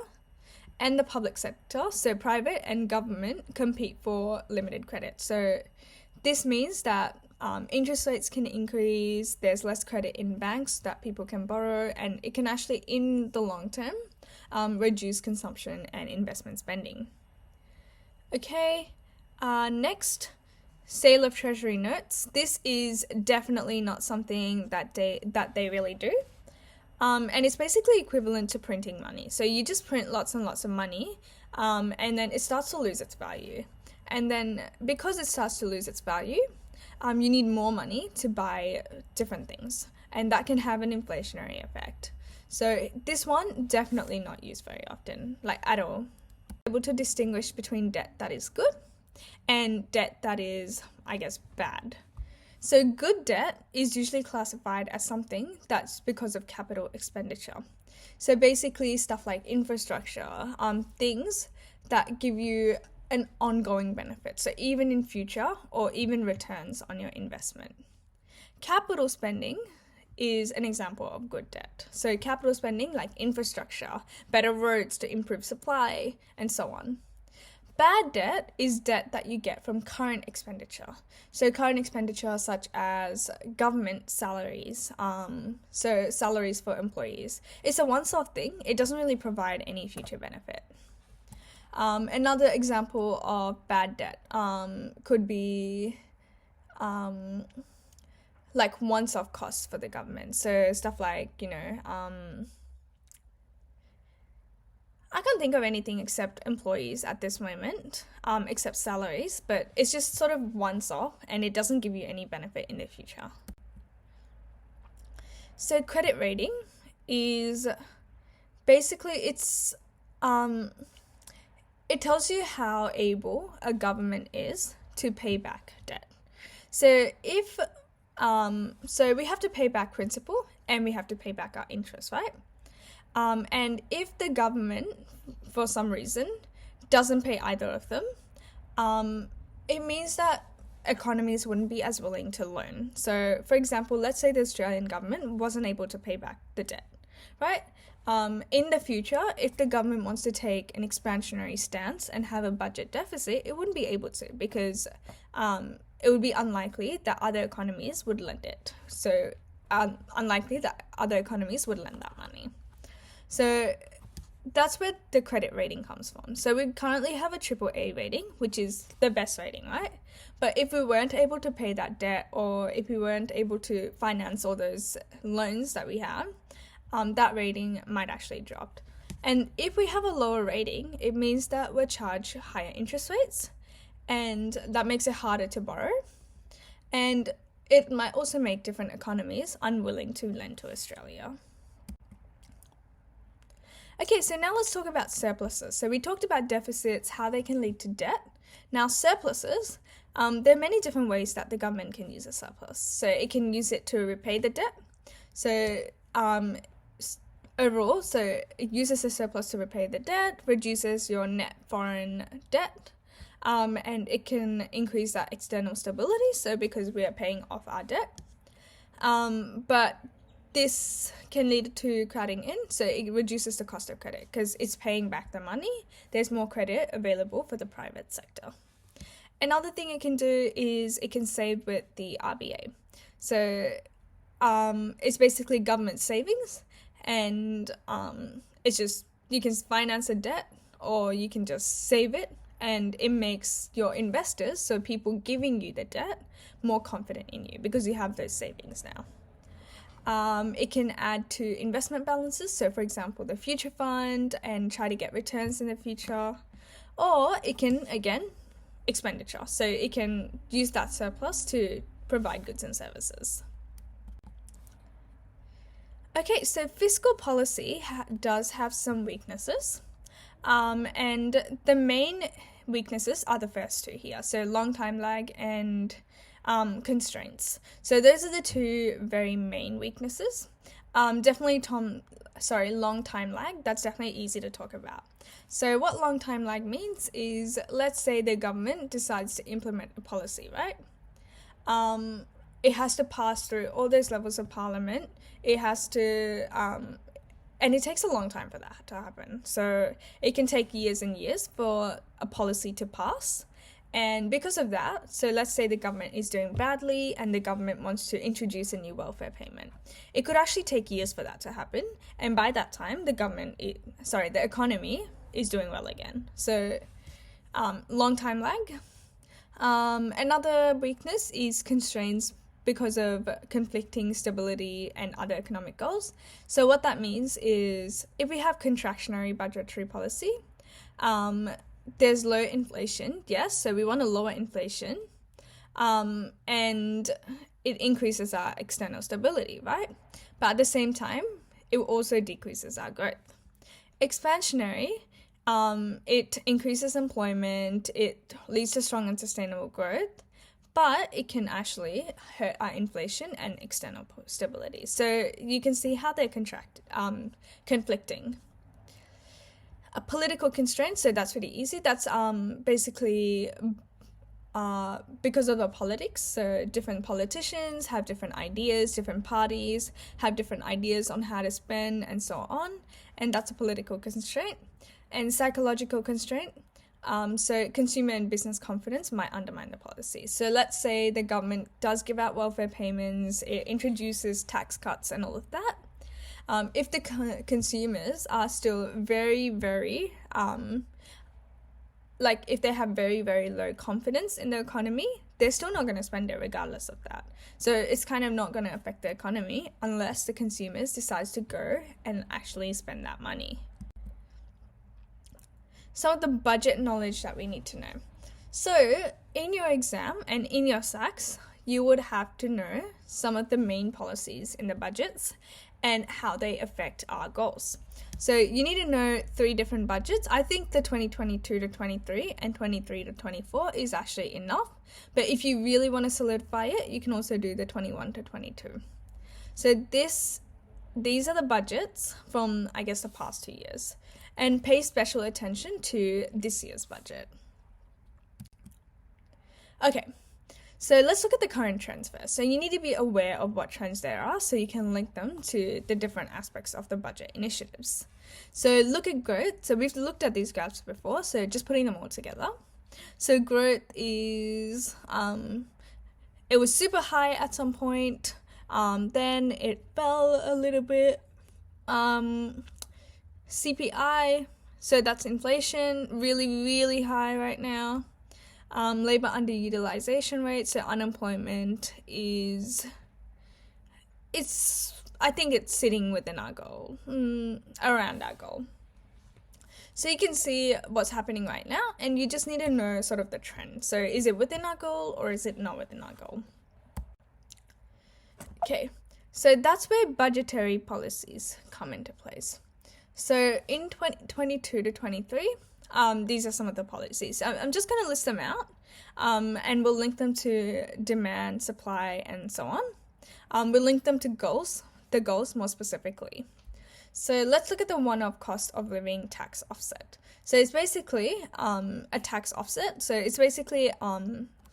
Speaker 1: and the public sector, so private and government, compete for limited credit. So this means that interest rates can increase, there's less credit in banks that people can borrow, and it can actually, in the long term, reduce consumption and investment spending. Okay, next, sale of treasury notes. This is definitely not something that they really do. And it's basically equivalent to printing money. So you just print lots and lots of money, and then it starts to lose its value. And then because it starts to lose its value, you need more money to buy different things, and that can have an inflationary effect. So this one, definitely not used very often, at all. Able to distinguish between debt that is good and debt that is, bad. So good debt is usually classified as something that's because of capital expenditure. So basically stuff like infrastructure, things that give you an ongoing benefit. So even in future or even returns on your investment. Capital spending is an example of good debt. So capital spending like infrastructure, better roads to improve supply, and so on. Bad debt is debt that you get from current expenditure. So current expenditure such as government salaries, so salaries for employees. It's a once-off thing. It doesn't really provide any future benefit. Another example of bad debt could be like once-off costs for the government. So stuff like, I can't think of anything except employees at this moment, except salaries, but it's just sort of once off and it doesn't give you any benefit in the future. So credit rating is basically it tells you how able a government is to pay back debt. So if so we have to pay back principal and we have to pay back our interest, right? And if the government, for some reason, doesn't pay either of them, it means that economies wouldn't be as willing to loan. So, for example, let's say the Australian government wasn't able to pay back the debt, right? In the future, if the government wants to take an expansionary stance and have a budget deficit, it wouldn't be able to because it would be unlikely that other economies would lend it. So, unlikely that other economies would lend that money. So that's where the credit rating comes from. So we currently have a AAA rating, which is the best rating, right? But if we weren't able to pay that debt or if we weren't able to finance all those loans that we have, that rating might actually drop. And if we have a lower rating, it means that we're charged higher interest rates and that makes it harder to borrow. And it might also make different economies unwilling to lend to Australia. Okay, so now let's talk about surpluses. So we talked about deficits, how they can lead to debt. Now surpluses, there are many different ways that the government can use a surplus. So it can use it to repay the debt. So overall, so it uses the surplus to repay the debt, reduces your net foreign debt, and it can increase that external stability. So because we are paying off our debt, but this can lead to crowding in, so it reduces the cost of credit because it's paying back the money. There's more credit available for the private sector. Another thing it can do is it can save with the RBA. So it's basically government savings, and it's just you can finance a debt or you can just save it, and it makes your investors, so people giving you the debt, more confident in you because you have those savings now. It can add to investment balances, so for example the future fund, and try to get returns in the future. Or it can, again, expenditure, so it can use that surplus to provide goods and services. Okay, so fiscal policy does have some weaknesses, and the main weaknesses are the first two here, so long time lag and constraints. So those are the two very main weaknesses. Definitely long time lag, that's definitely easy to talk about. So what long time lag means is, let's say the government decides to implement a policy, right? It has to pass through all those levels of parliament. It has to, and it takes a long time for that to happen. So it can take years and years for a policy to pass. And because of that, so let's say the government is doing badly and the government wants to introduce a new welfare payment. It could actually take years for that to happen. And by that time, the economy is doing well again. So long time lag. Another weakness is constraints because of conflicting stability and other economic goals. So what that means is if we have contractionary budgetary policy, there's low inflation, yes, so we want to lower inflation, and it increases our external stability, right? But at the same time, it also decreases our growth. Expansionary, it increases employment, it leads to strong and sustainable growth, but it can actually hurt our inflation and external stability. So you can see how they're conflicting. A political constraint, so that's pretty easy. That's basically because of the politics. So different politicians have different ideas, different parties have different ideas on how to spend and so on. And that's a political constraint. And psychological constraint. So consumer and business confidence might undermine the policy. So let's say the government does give out welfare payments, it introduces tax cuts and all of that. If the consumers are still very, very, if they have very, very low confidence in the economy, they're still not going to spend it regardless of that. So it's kind of not going to affect the economy unless the consumers decides to go and actually spend that money. Some of the budget knowledge that we need to know. So in your exam and in your SACs, you would have to know some of the main policies in the budgets and how they affect our goals. So you need to know 3 different budgets. I think the 2022 to 23 and 23 to 24 is actually enough. But if you really want to solidify it, you can also do the 21 to 22. So these are the budgets from, I guess, the past 2 years. And pay special attention to this year's budget. Okay, so let's look at the current trends first. So you need to be aware of what trends there are so you can link them to the different aspects of the budget initiatives. So look at growth. So we've looked at these graphs before, so just putting them all together. So growth is, it was super high at some point, then it fell a little bit. CPI, so that's inflation, really, really high right now. Labor underutilization rate, so unemployment I think it's sitting within our goal, around our goal. So you can see what's happening right now, and you just need to know sort of the trend. So is it within our goal or is it not within our goal? Okay, so that's where budgetary policies come into place. So in 2022 to 23, these are some of the policies. I'm just going to list them out, and we'll link them to demand, supply, and so on. We'll link them to the goals more specifically. So let's look at the one-off cost of living tax offset. So it's basically a tax offset. So it's basically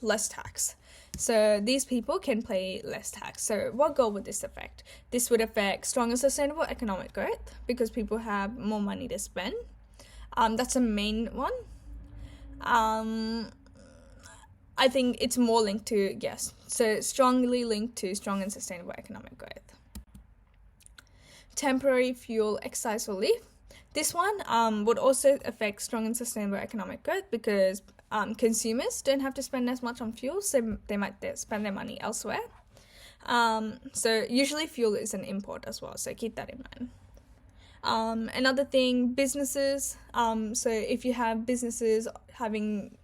Speaker 1: less tax. So these people can pay less tax. So what goal would this affect? This would affect strong and sustainable economic growth because people have more money to spend. That's a main one. I think it's more linked to, yes, so strongly linked to strong and sustainable economic growth. Temporary fuel excise relief. This one would also affect strong and sustainable economic growth because consumers don't have to spend as much on fuel, so they might spend their money elsewhere. So usually fuel is an import as well, so keep that in mind. Another thing, businesses. So if you have businesses having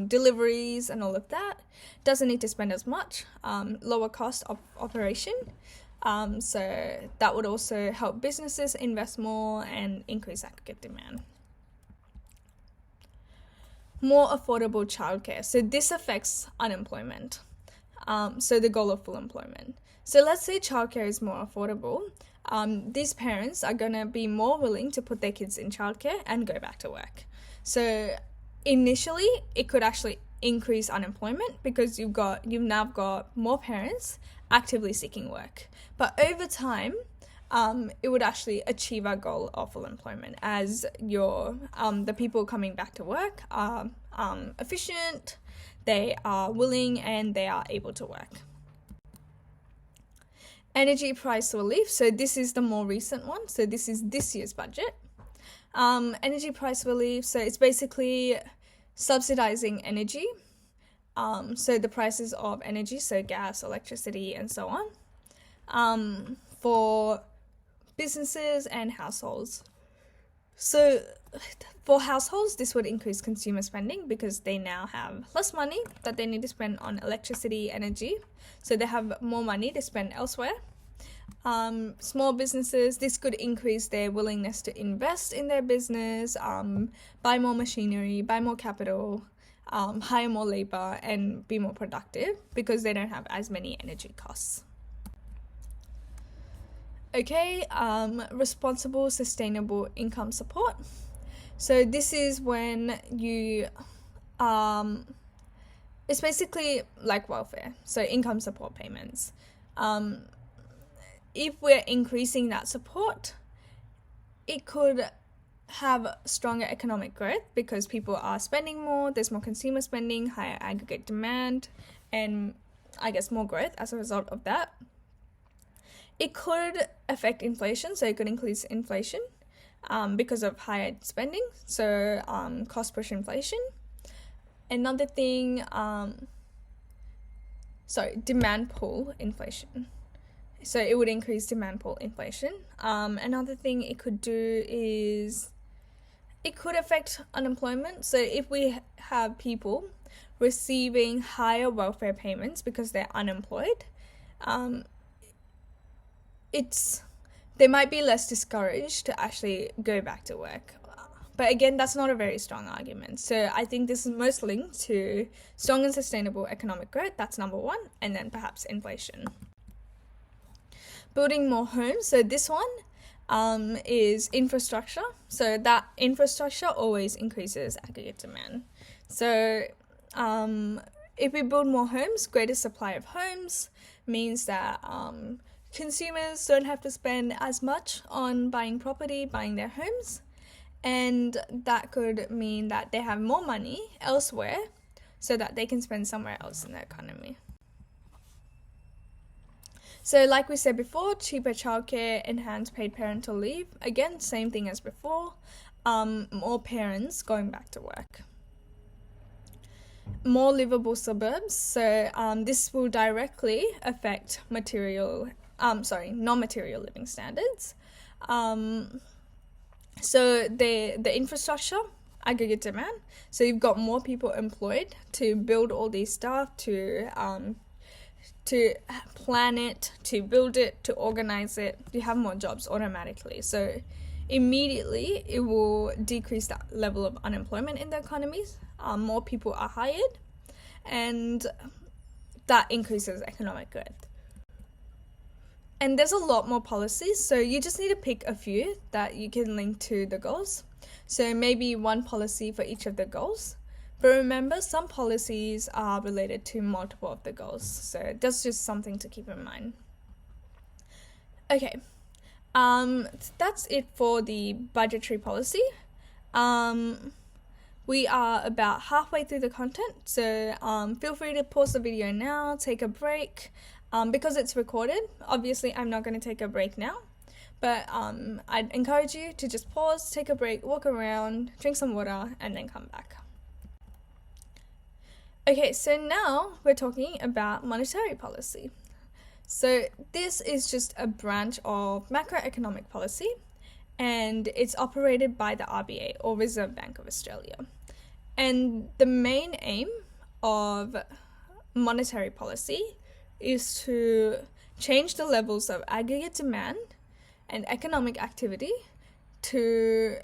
Speaker 1: deliveries and all of that, doesn't need to spend as much, lower cost of operation. So that would also help businesses invest more and increase aggregate demand. More affordable childcare. So this affects unemployment. So the goal of full employment. So let's say childcare is more affordable. These parents are going to be more willing to put their kids in childcare and go back to work. So initially, it could actually increase unemployment because you've now got more parents actively seeking work. But over time, it would actually achieve our goal of full employment as the people coming back to work are efficient, they are willing, and they are able to work. Energy price relief. So this is the more recent one. So this is this year's budget. Energy price relief. So it's basically subsidizing energy. So the prices of energy, so gas, electricity, and so on, for businesses and households. So for households, this would increase consumer spending because they now have less money that they need to spend on electricity, energy. So they have more money to spend elsewhere. Small businesses, this could increase their willingness to invest in their business, buy more machinery, buy more capital, hire more labor, and be more productive because they don't have as many energy costs. Okay, responsible, sustainable income support. So this is when you it's basically like welfare, so income support payments. If we're increasing that support, it could have stronger economic growth because people are spending more, there's more consumer spending, higher aggregate demand, and I guess more growth as a result of that. It could affect inflation, so it could increase inflation because of higher spending, so cost push inflation. Another thing, demand pull inflation. So it would increase demand pull inflation. Another thing it could do is it could affect unemployment. So if we have people receiving higher welfare payments because they're unemployed, they might be less discouraged to actually go back to work. But again, that's not a very strong argument. So I think this is most linked to strong and sustainable economic growth. That's number one. And then perhaps inflation. Building more homes. So this one is infrastructure. So that infrastructure always increases aggregate demand. So if we build more homes, greater supply of homes means that consumers don't have to spend as much on buying property, buying their homes. And that could mean that they have more money elsewhere so that they can spend somewhere else in the economy. So like we said before, cheaper childcare, enhanced paid parental leave. Again, same thing as before, more parents going back to work. More livable suburbs. So this will directly affect non-material living standards. So the infrastructure, aggregate demand. So you've got more people employed to build all these stuff, to plan it, to build it, to organize it. You have more jobs automatically. So immediately it will decrease that level of unemployment in the economies. More people are hired, and that increases economic growth. And there's a lot more policies, so you just need to pick a few that you can link to the goals. So maybe one policy for each of the goals. But remember, some policies are related to multiple of the goals, so that's just something to keep in mind. Okay, that's it for the budgetary policy. We are about halfway through the content, so feel free to pause the video now, take a break. Because it's recorded, obviously I'm not going to take a break now, but I'd encourage you to just pause, take a break, walk around, drink some water, and then come back. Okay, so now we're talking about monetary policy. So this is just a branch of macroeconomic policy, and it's operated by the RBA, or Reserve Bank of Australia. And the main aim of monetary policy is to change the levels of aggregate demand and economic activity to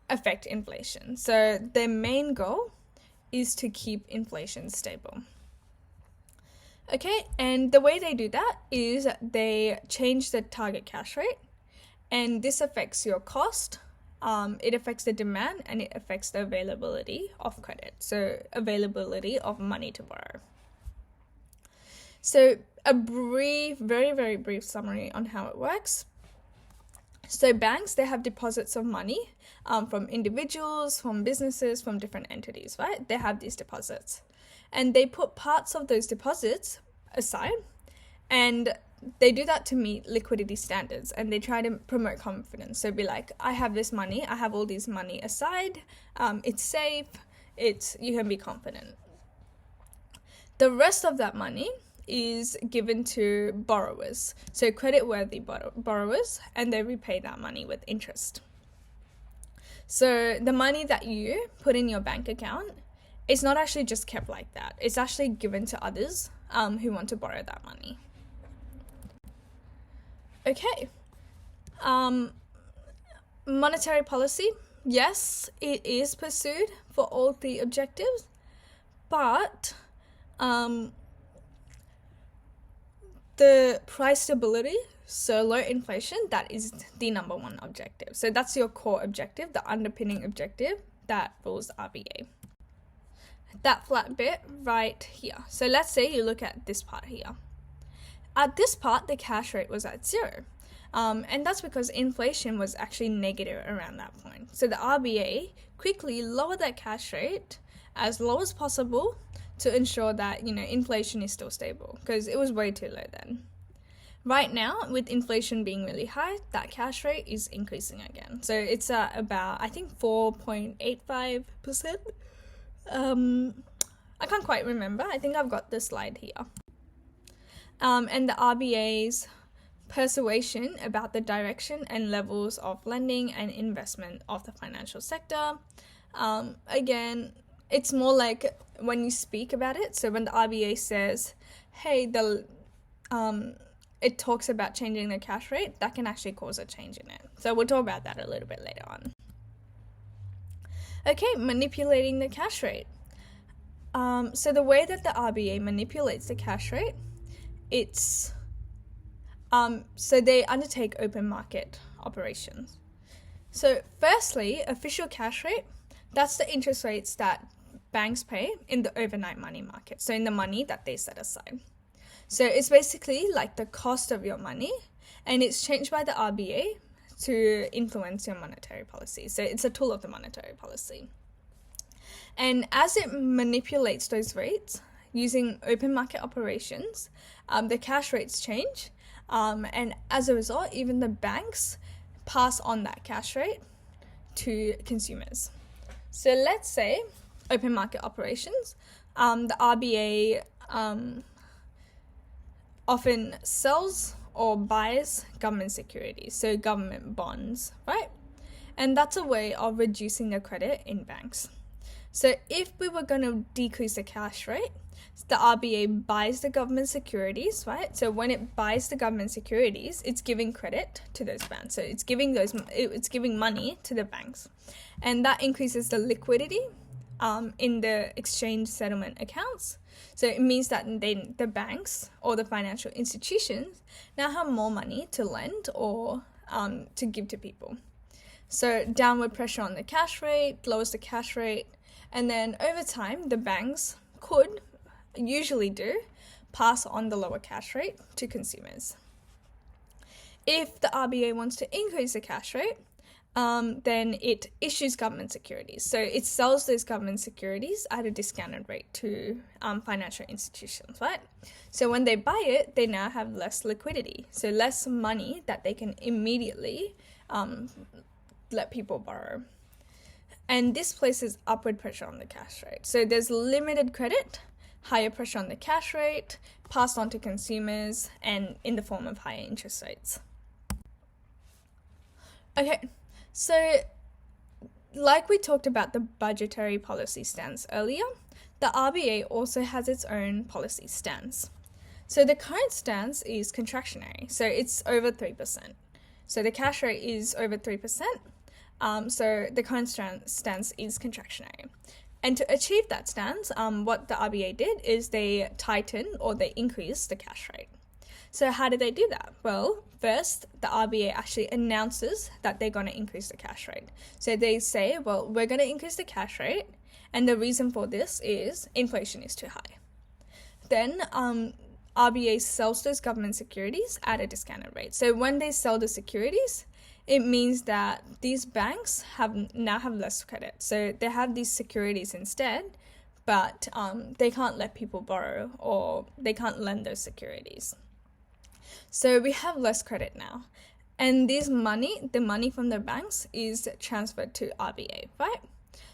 Speaker 1: affect inflation. So their main goal is to keep inflation stable. Okay, and the way they do that is they change the target cash rate, and this affects your cost, it affects the demand, and it affects the availability of credit, so availability of money to borrow. So a brief, very, very brief summary on how it works. So banks, they have deposits of money from individuals, from businesses, from different entities, right? They have these deposits. And they put parts of those deposits aside, and they do that to meet liquidity standards, and they try to promote confidence. So be like, I have this money, I have all this money aside, it's safe, you can be confident. The rest of that money is given to borrowers, so credit-worthy borrowers, and they repay that money with interest. So the money that you put in your bank account, it's not actually just kept like that. It's actually given to others who want to borrow that money. Okay. Monetary policy, yes, it is pursued for all the objectives, but the price stability, so low inflation, that is the number one objective. So that's your core objective, the underpinning objective that rules the RBA. that flat bit right here. So let's say you look at this part here. At this part, the cash rate was at 0. And that's because inflation was actually negative around that point. So the RBA quickly lowered that cash rate as low as possible to ensure that, inflation is still stable, because it was way too low then. Right now, with inflation being really high, that cash rate is increasing again. So it's at about, I think, 4.85%. I can't quite remember. I think I've got the slide here. And the RBA's persuasion about the direction and levels of lending and investment of the financial sector. Again, it's more like when you speak about it. So when the RBA says, hey, it talks about changing the cash rate, that can actually cause a change in it. So we'll talk about that a little bit later on. Okay, manipulating the cash rate. So the way that the RBA manipulates the cash rate, it's so they undertake open market operations. So firstly, official cash rate, that's the interest rates that banks pay in the overnight money market, so in the money that they set aside. So it's basically like the cost of your money, and it's changed by the RBA to influence your monetary policy. So it's a tool of the monetary policy. And as it manipulates those rates using open market operations, the cash rates change. And as a result, even the banks pass on that cash rate to consumers. So let's say open market operations, the RBA often sells or buys government securities, so government bonds, right? And that's a way of reducing the credit in banks. So if we were going to decrease the cash rate, the RBA buys the government securities, right? So when it buys the government securities, it's giving credit to those banks. So it's giving money to the banks, and that increases the liquidity in the exchange settlement accounts. So it means that the banks or the financial institutions now have more money to lend or to give to people. So downward pressure on the cash rate lowers the cash rate, and then over time the banks usually pass on the lower cash rate to consumers. If the RBA wants to increase the cash rate, then it issues government securities. So it sells those government securities at a discounted rate to financial institutions, right? So when they buy it, they now have less liquidity, so less money that they can immediately let people borrow. And this places upward pressure on the cash rate. So there's limited credit, higher pressure on the cash rate, passed on to consumers, and in the form of higher interest rates. Okay, so like we talked about the budgetary policy stance earlier, the RBA also has its own policy stance. So the current stance is contractionary, so it's over 3%. So the cash rate is over 3%, so the current stance is contractionary. And to achieve that stance, what the RBA did is they tightened or they increased the cash rate. So how did they do that? Well, first, the RBA actually announces that they're going to increase the cash rate. So they say, well, we're going to increase the cash rate, and the reason for this is inflation is too high. Then RBA sells those government securities at a discounted rate. So when they sell the securities, it means that these banks now have less credit. So they have these securities instead, but they can't let people borrow, or they can't lend those securities. So we have less credit now. And the money from the banks is transferred to RBA, right?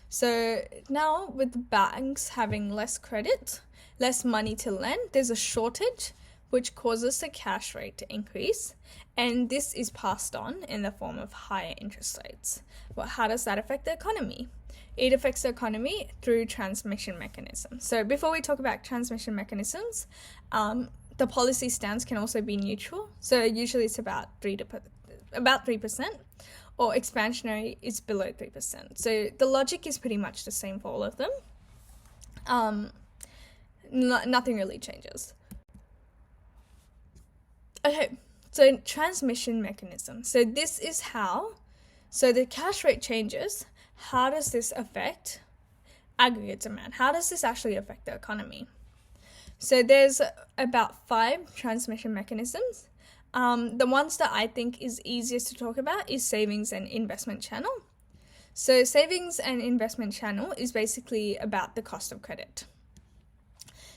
Speaker 1: So now with banks having less credit, less money to lend, there's a shortage, which causes the cash rate to increase. And this is passed on in the form of higher interest rates. Well, how does that affect the economy? It affects the economy through transmission mechanisms. So before we talk about transmission mechanisms, the policy stance can also be neutral. So usually it's about 3%, or expansionary is below 3%. So the logic is pretty much the same for all of them. Nothing really changes. Okay, so transmission mechanism. So this is how, so the cash rate changes. How does this affect aggregate demand. How does this actually affect the economy? So there's about 5 transmission mechanisms. The ones that I think is easiest to talk about is savings and investment channel. So savings and investment channel is basically about the cost of credit.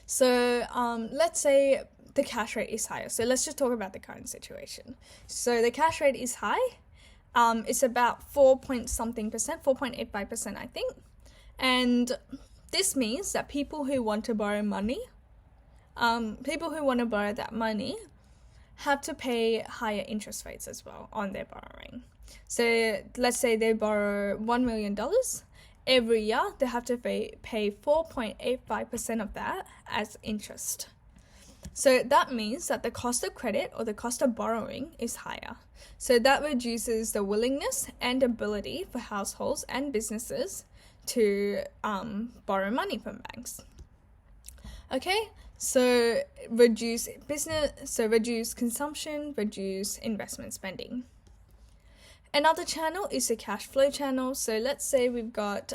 Speaker 1: So let's say the cash rate is higher. So let's just talk about the current situation. So the cash rate is high. It's about 4.85%, I think. And this means that people who want to borrow that money have to pay higher interest rates as well on their borrowing. So let's say they borrow $1 million. Every year, they have to pay 4.85% of that as interest. So that means that the cost of credit or the cost of borrowing is higher. So that reduces the willingness and ability for households and businesses to borrow money from banks. Okay, so reduce consumption, reduce investment spending. Another channel is the cash flow channel. So let's say we've got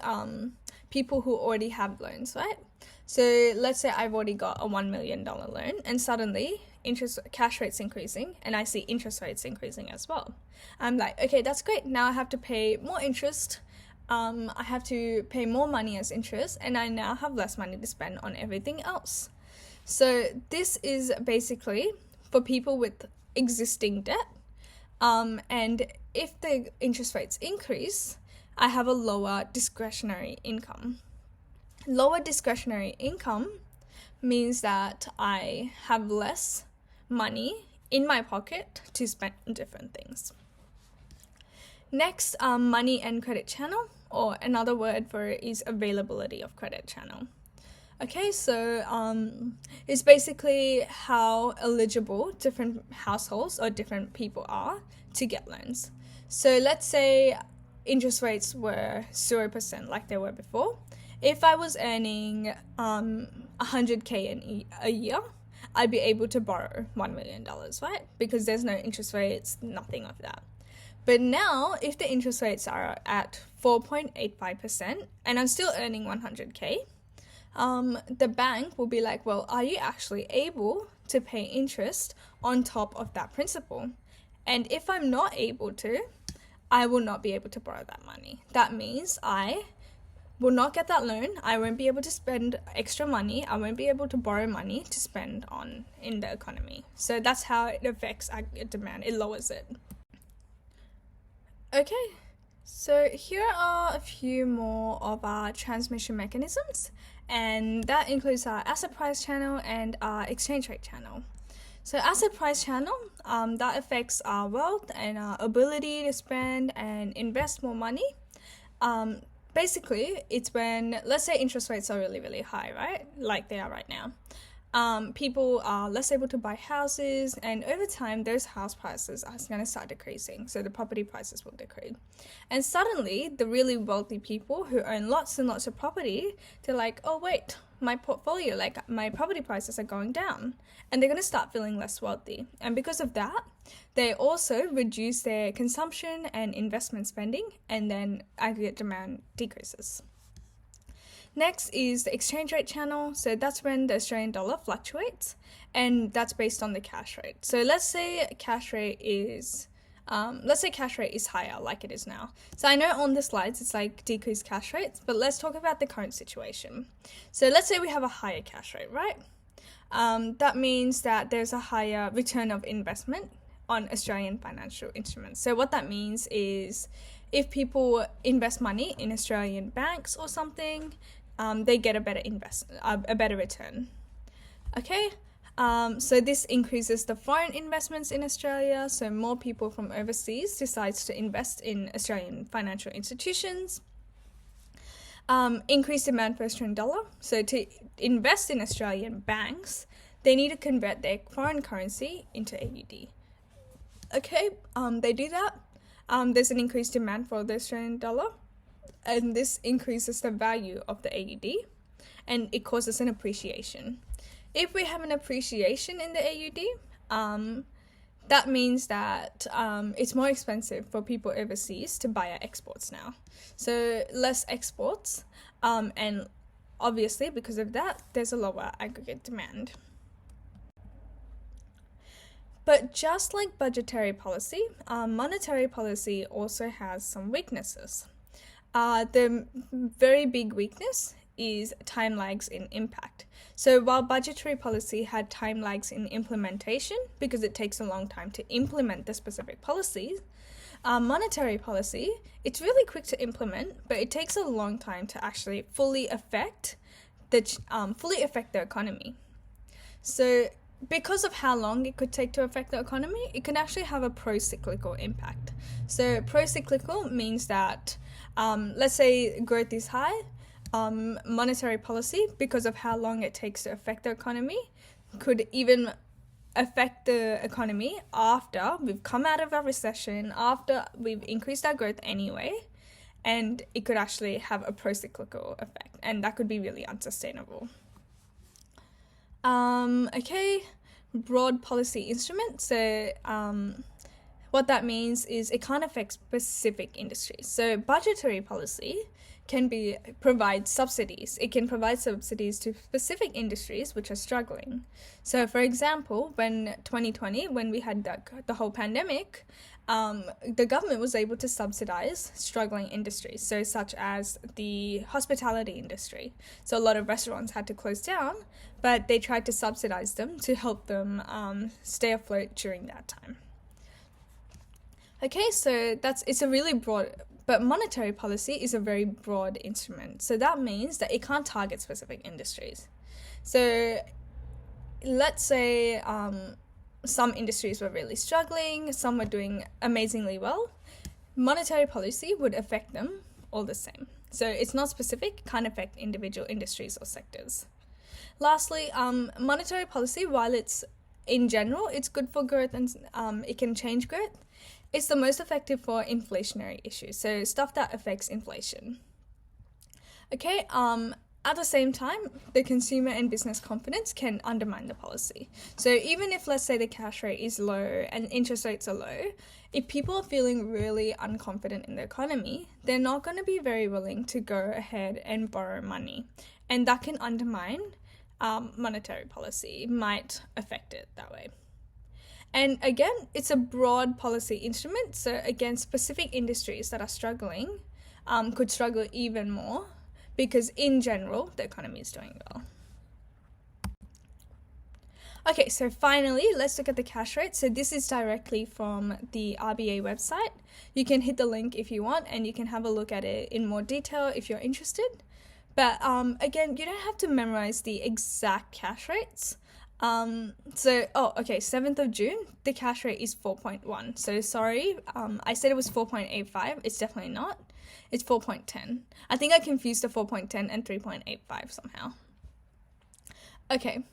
Speaker 1: people who already have loans, right? So let's say I've already got a $1 million loan and suddenly cash rates increasing and I see interest rates increasing as well. I'm like, okay, that's great. Now I have to pay more interest. I have to pay more money as interest and I now have less money to spend on everything else. So this is basically for people with existing debt. And if the interest rates increase, I have a lower discretionary income. Lower discretionary income means that I have less money in my pocket to spend on different things. Next, money and credit channel, or another word for it is availability of credit channel. Okay, so it's basically how eligible different households or different people are to get loans. So let's say interest rates were 0% like they were before. If I was earning $100K a year, I'd be able to borrow $1 million, right? Because there's no interest rates, nothing of that. But now, if the interest rates are at 4.85% and I'm still earning 100K, the bank will be like, well, are you actually able to pay interest on top of that principal? And if I'm not able to, I will not be able to borrow that money. That means I will not get that loan. I won't be able to spend extra money. I won't be able to borrow money to spend on in the economy. So that's how it affects aggregate demand. It lowers it. Okay, so here are a few more of our transmission mechanisms, and that includes our asset price channel and our exchange rate channel. So asset price channel, that affects our wealth and our ability to spend and invest more money. Basically, it's when, let's say interest rates are really, really high, right? Like they are right now. People are less able to buy houses, and over time, those house prices are going to start decreasing. So the property prices will decrease. And suddenly, the really wealthy people who own lots and lots of property, they're like, oh, wait, my portfolio, like my property prices are going down. And they're going to start feeling less wealthy. And because of that, they also reduce their consumption and investment spending, and then aggregate demand decreases. Next is the exchange rate channel. So that's when the Australian dollar fluctuates, and that's based on the cash rate. So let's say cash rate is higher like it is now. So I know on the slides it's like decreased cash rates, but let's talk about the current situation. So let's say we have a higher cash rate, right? That means that there's a higher return of investment on Australian financial instruments. So what that means is if people invest money in Australian banks or something, they get a better return. Okay, so this increases the foreign investments in Australia. So more people from overseas decides to invest in Australian financial institutions. Increased demand for Australian dollar. So to invest in Australian banks, they need to convert their foreign currency into AUD. Okay, they do that. There's an increased demand for the Australian dollar, and this increases the value of the AUD, and it causes an appreciation. If we have an appreciation in the AUD, that means that it's more expensive for people overseas to buy our exports now. So less exports, and obviously, because of that, there's a lower aggregate demand. But just like budgetary policy, monetary policy also has some weaknesses. The very big weakness is time lags in impact. So while budgetary policy had time lags in implementation because it takes a long time to implement the specific policies, monetary policy, it's really quick to implement, but it takes a long time to actually fully affect the economy. So because of how long it could take to affect the economy, it can actually have a pro-cyclical impact. So pro-cyclical means that, let's say growth is high, monetary policy, because of how long it takes to affect the economy, could even affect the economy after we've come out of a recession, after we've increased our growth anyway, and it could actually have a pro-cyclical effect, and that could be really unsustainable. Okay, broad policy instrument. So what that means is it can't affect specific industries. So budgetary policy can provide subsidies. It can provide subsidies to specific industries which are struggling. So for example, when 2020, when we had the whole pandemic, the government was able to subsidize struggling industries, so such as the hospitality industry. So a lot of restaurants had to close down, but they tried to subsidize them to help them stay afloat during that time. Okay, so it's a really broad, but monetary policy is a very broad instrument. So that means that it can't target specific industries. So let's say some industries were really struggling, some were doing amazingly well. Monetary policy would affect them all the same. So it's not specific, can't affect individual industries or sectors. Lastly, monetary policy, while it's in general, it's good for growth and it can change growth, it's the most effective for inflationary issues, so stuff that affects inflation. Okay, at the same time, the consumer and business confidence can undermine the policy. So even if, let's say, the cash rate is low and interest rates are low, if people are feeling really unconfident in the economy, they're not going to be very willing to go ahead and borrow money. And that can undermine monetary policy, might affect it that way. And again, it's a broad policy instrument. So again, specific industries that are struggling could struggle even more, because in general, the economy is doing well. Okay, so finally, let's look at the cash rate. So this is directly from the RBA website. You can hit the link if you want, and you can have a look at it in more detail if you're interested. But again, you don't have to memorize the exact cash rates. 7th of June, the cash rate is 4.1. So sorry, I said it was 4.85. It's definitely not. It's 4.10. I think I confused the 4.10 and 3.85 somehow. Okay,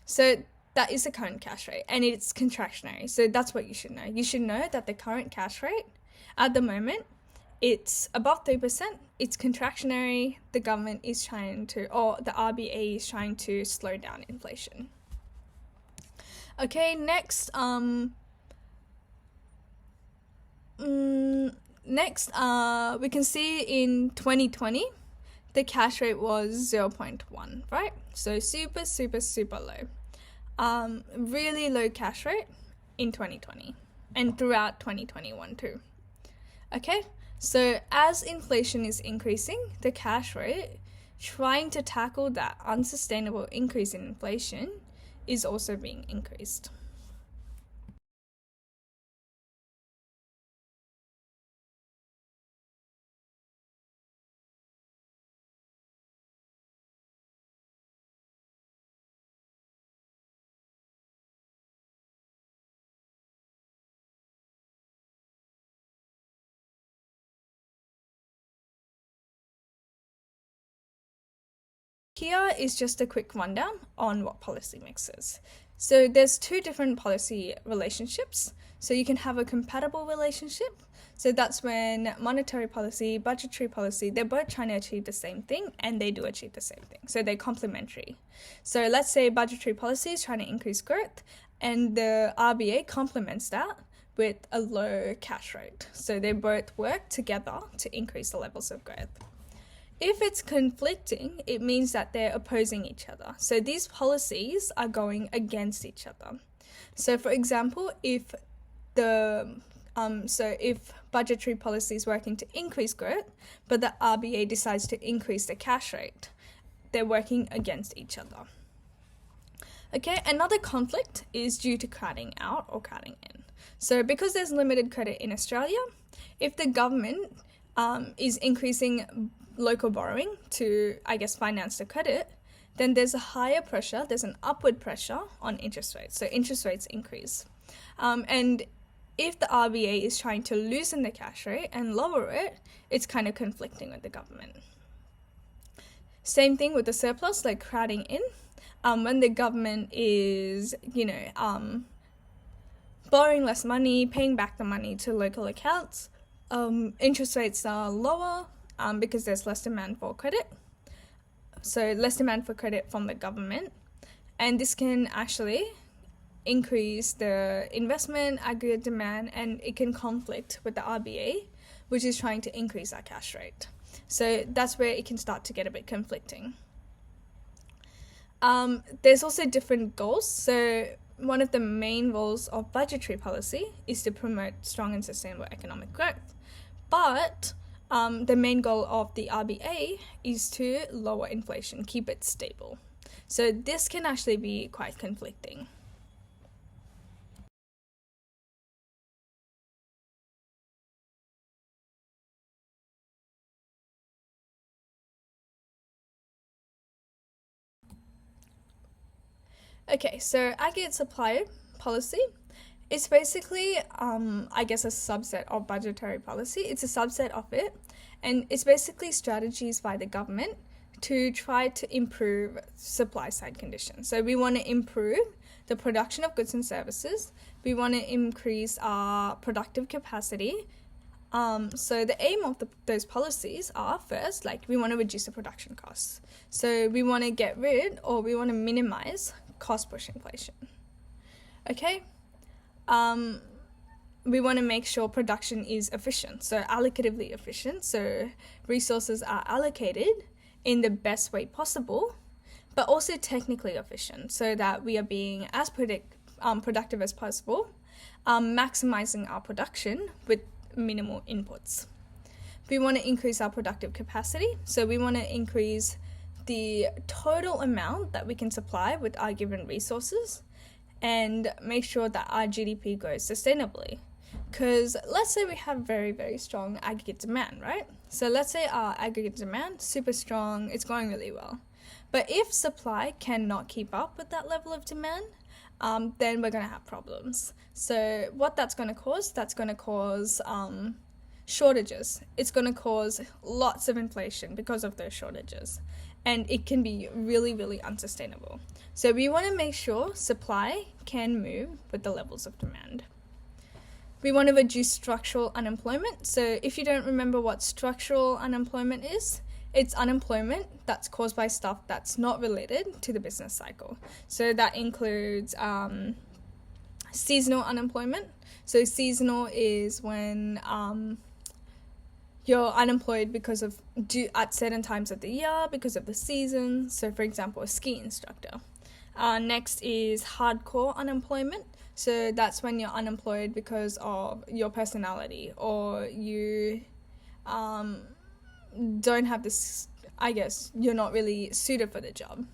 Speaker 1: so that is the current cash rate, and it's contractionary. So that's what you should know. You should know that the current cash rate at the moment, it's above 3%. It's contractionary. The government is trying to, or the RBA is trying to slow down inflation. Okay, next, we can see in 2020, the cash rate was 0.1, right? So super low. Really low cash rate in 2020 and throughout 2021 too. Okay, so as inflation is increasing, the cash rate, trying to tackle that unsustainable increase in inflation, is also being increased. Here is just a quick rundown on what policy mix is. So there's two different policy relationships. So you can have a compatible relationship. So that's when monetary policy, budgetary policy, they're both trying to achieve the same thing, and they do achieve the same thing. So they're complementary. So let's say budgetary policy is trying to increase growth, and the RBA complements that with a low cash rate. So they both work together to increase the levels of growth. If it's conflicting, it means that they're opposing each other. So these policies are going against each other. So for example, if budgetary policy is working to increase growth, but the RBA decides to increase the cash rate, they're working against each other. Okay, another conflict is due to crowding out or crowding in. So because there's limited credit in Australia, if the government is increasing local borrowing to, finance the credit, then there's a higher pressure, there's an upward pressure on interest rates. So interest rates increase. And if the RBA is trying to loosen the cash rate and lower it, it's kind of conflicting with the government. Same thing with the surplus, like crowding in. When the government is, borrowing less money, paying back the money to local accounts, interest rates are lower because there's less demand for credit. So less demand for credit from the government. And this can actually increase the investment, aggregate demand, and it can conflict with the RBA, which is trying to increase our cash rate. So that's where it can start to get a bit conflicting. There's also different goals. So one of the main roles of budgetary policy is to promote strong and sustainable economic growth. But the main goal of the RBA is to lower inflation, keep it stable. So this can actually be quite conflicting. Okay, so aggregate supply policy is basically, a subset of budgetary policy. It's a subset of it, and it's basically strategies by the government to try to improve supply side conditions. So we want to improve the production of goods and services. We want to increase our productive capacity. So the aim of those policies are, first, we want to reduce the production costs. So we want to get rid, or we want to minimize cost push inflation. Okay? We want to make sure production is efficient, so allocatively efficient, so resources are allocated in the best way possible, but also technically efficient, so that we are being as productive as possible, maximizing our production with minimal inputs. We want to increase our productive capacity, so we want to increase the total amount that we can supply with our given resources and make sure that our GDP grows sustainably. Because let's say we have very, very strong aggregate demand, right? So let's say our aggregate demand, super strong, it's going really well. But if supply cannot keep up with that level of demand, then we're going to have problems. So what that's going to cause shortages. It's going to cause lots of inflation because of those shortages. And it can be really, really unsustainable. So we want to make sure supply can move with the levels of demand. We want to reduce structural unemployment. So if you don't remember what structural unemployment is, it's unemployment that's caused by stuff that's not related to the business cycle. So that includes seasonal unemployment. So seasonal is when you're unemployed at certain times of the year because of the season. So for example, a ski instructor. Next is hardcore unemployment. So that's when you're unemployed because of your personality, or you don't have this, you're not really suited for the job.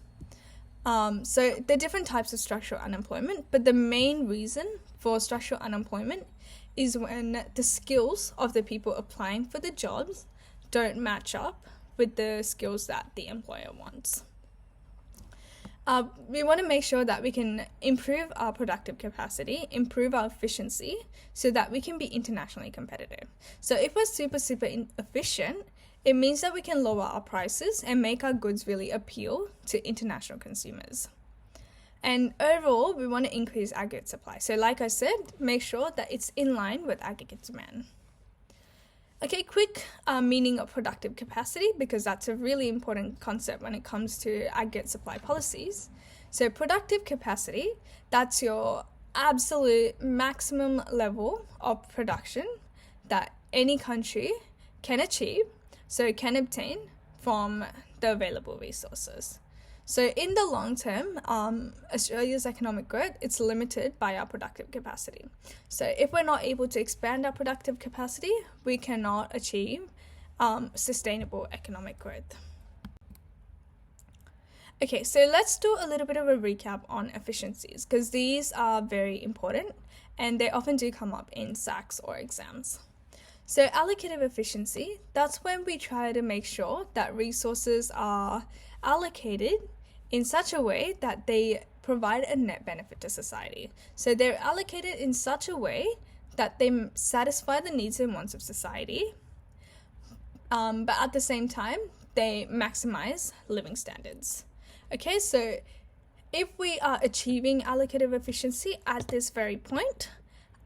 Speaker 1: So there are different types of structural unemployment, but the main reason for structural unemployment is when the skills of the people applying for the jobs don't match up with the skills that the employer wants. We want to make sure that we can improve our productive capacity, improve our efficiency, so that we can be internationally competitive. So if we're super efficient, it means that we can lower our prices and make our goods really appeal to international consumers. And overall, we want to increase aggregate supply. So like I said, make sure that it's in line with aggregate demand. Okay, quick meaning of productive capacity, because that's a really important concept when it comes to aggregate supply policies. So productive capacity, that's your absolute maximum level of production that any country can achieve, so can obtain from the available resources. So in the long term, Australia's economic growth, it's limited by our productive capacity. So if we're not able to expand our productive capacity, we cannot achieve sustainable economic growth. Okay, so let's do a little bit of a recap on efficiencies, because these are very important and they often do come up in SACs or exams. So allocative efficiency, that's when we try to make sure that resources are allocated in such a way that they provide a net benefit to society. So they're allocated in such a way that they satisfy the needs and wants of society, but at the same time, they maximize living standards. Okay, so if we are achieving allocative efficiency at this very point,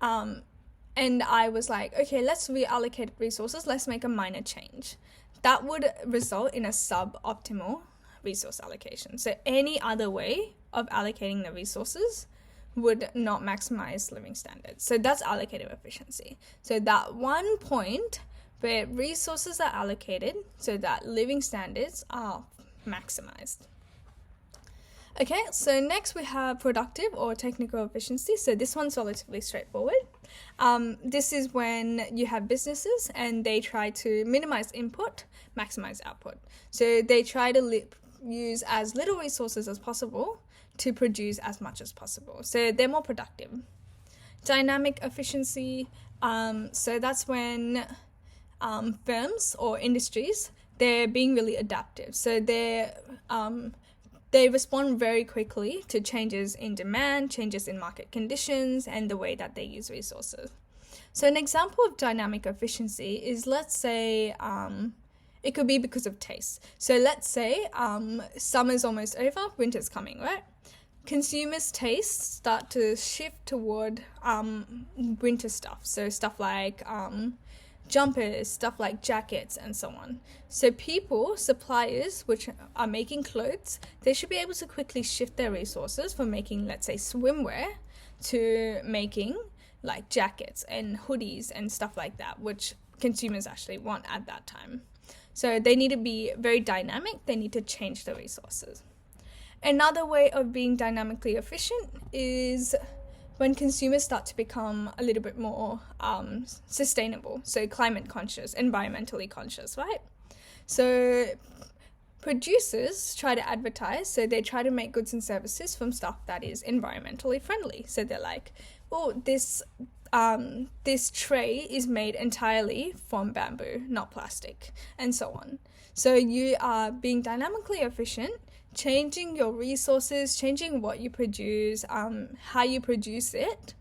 Speaker 1: and I was like, okay, let's reallocate resources, let's make a minor change, that would result in a suboptimal resource allocation. So any other way of allocating the resources would not maximize living standards. So that's allocative efficiency. So that one point where resources are allocated so that living standards are maximized. Okay, so next we have productive or technical efficiency. So this one's relatively straightforward. This is when you have businesses and they try to minimize input, maximize output. So they try to use as little resources as possible to produce as much as possible. So they're more productive. Dynamic efficiency, so that's when firms or industries, they're being really adaptive. So they respond very quickly to changes in demand, changes in market conditions, and the way that they use resources. So an example of dynamic efficiency is, let's say, it could be because of taste. So let's say summer's almost over, winter's coming, right? Consumers' tastes start to shift toward winter stuff. So stuff like jumpers, stuff like jackets, and so on. So people, suppliers, which are making clothes, they should be able to quickly shift their resources from making, let's say, swimwear to making like jackets and hoodies and stuff like that, which consumers actually want at that time. So they need to be very dynamic. They need to change the resources. Another way of being dynamically efficient is when consumers start to become a little bit more sustainable, so climate conscious, environmentally conscious, right? So producers try to advertise, so they try to make goods and services from stuff that is environmentally friendly. So they're like, oh, this tray is made entirely from bamboo, not plastic, and so on. So you are being dynamically efficient, changing your resources, changing what you produce, how you produce it,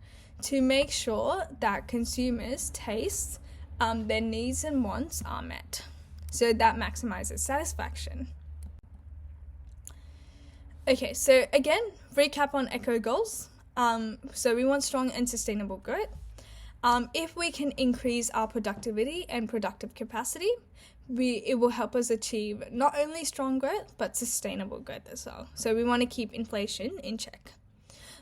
Speaker 1: to make sure that consumers' tastes, their needs and wants are met. So that maximizes satisfaction. Okay, so again, recap on ECO goals. So we want strong and sustainable growth. If we can increase our productivity and productive capacity, it will help us achieve not only strong growth, but sustainable growth as well. So we want to keep inflation in check.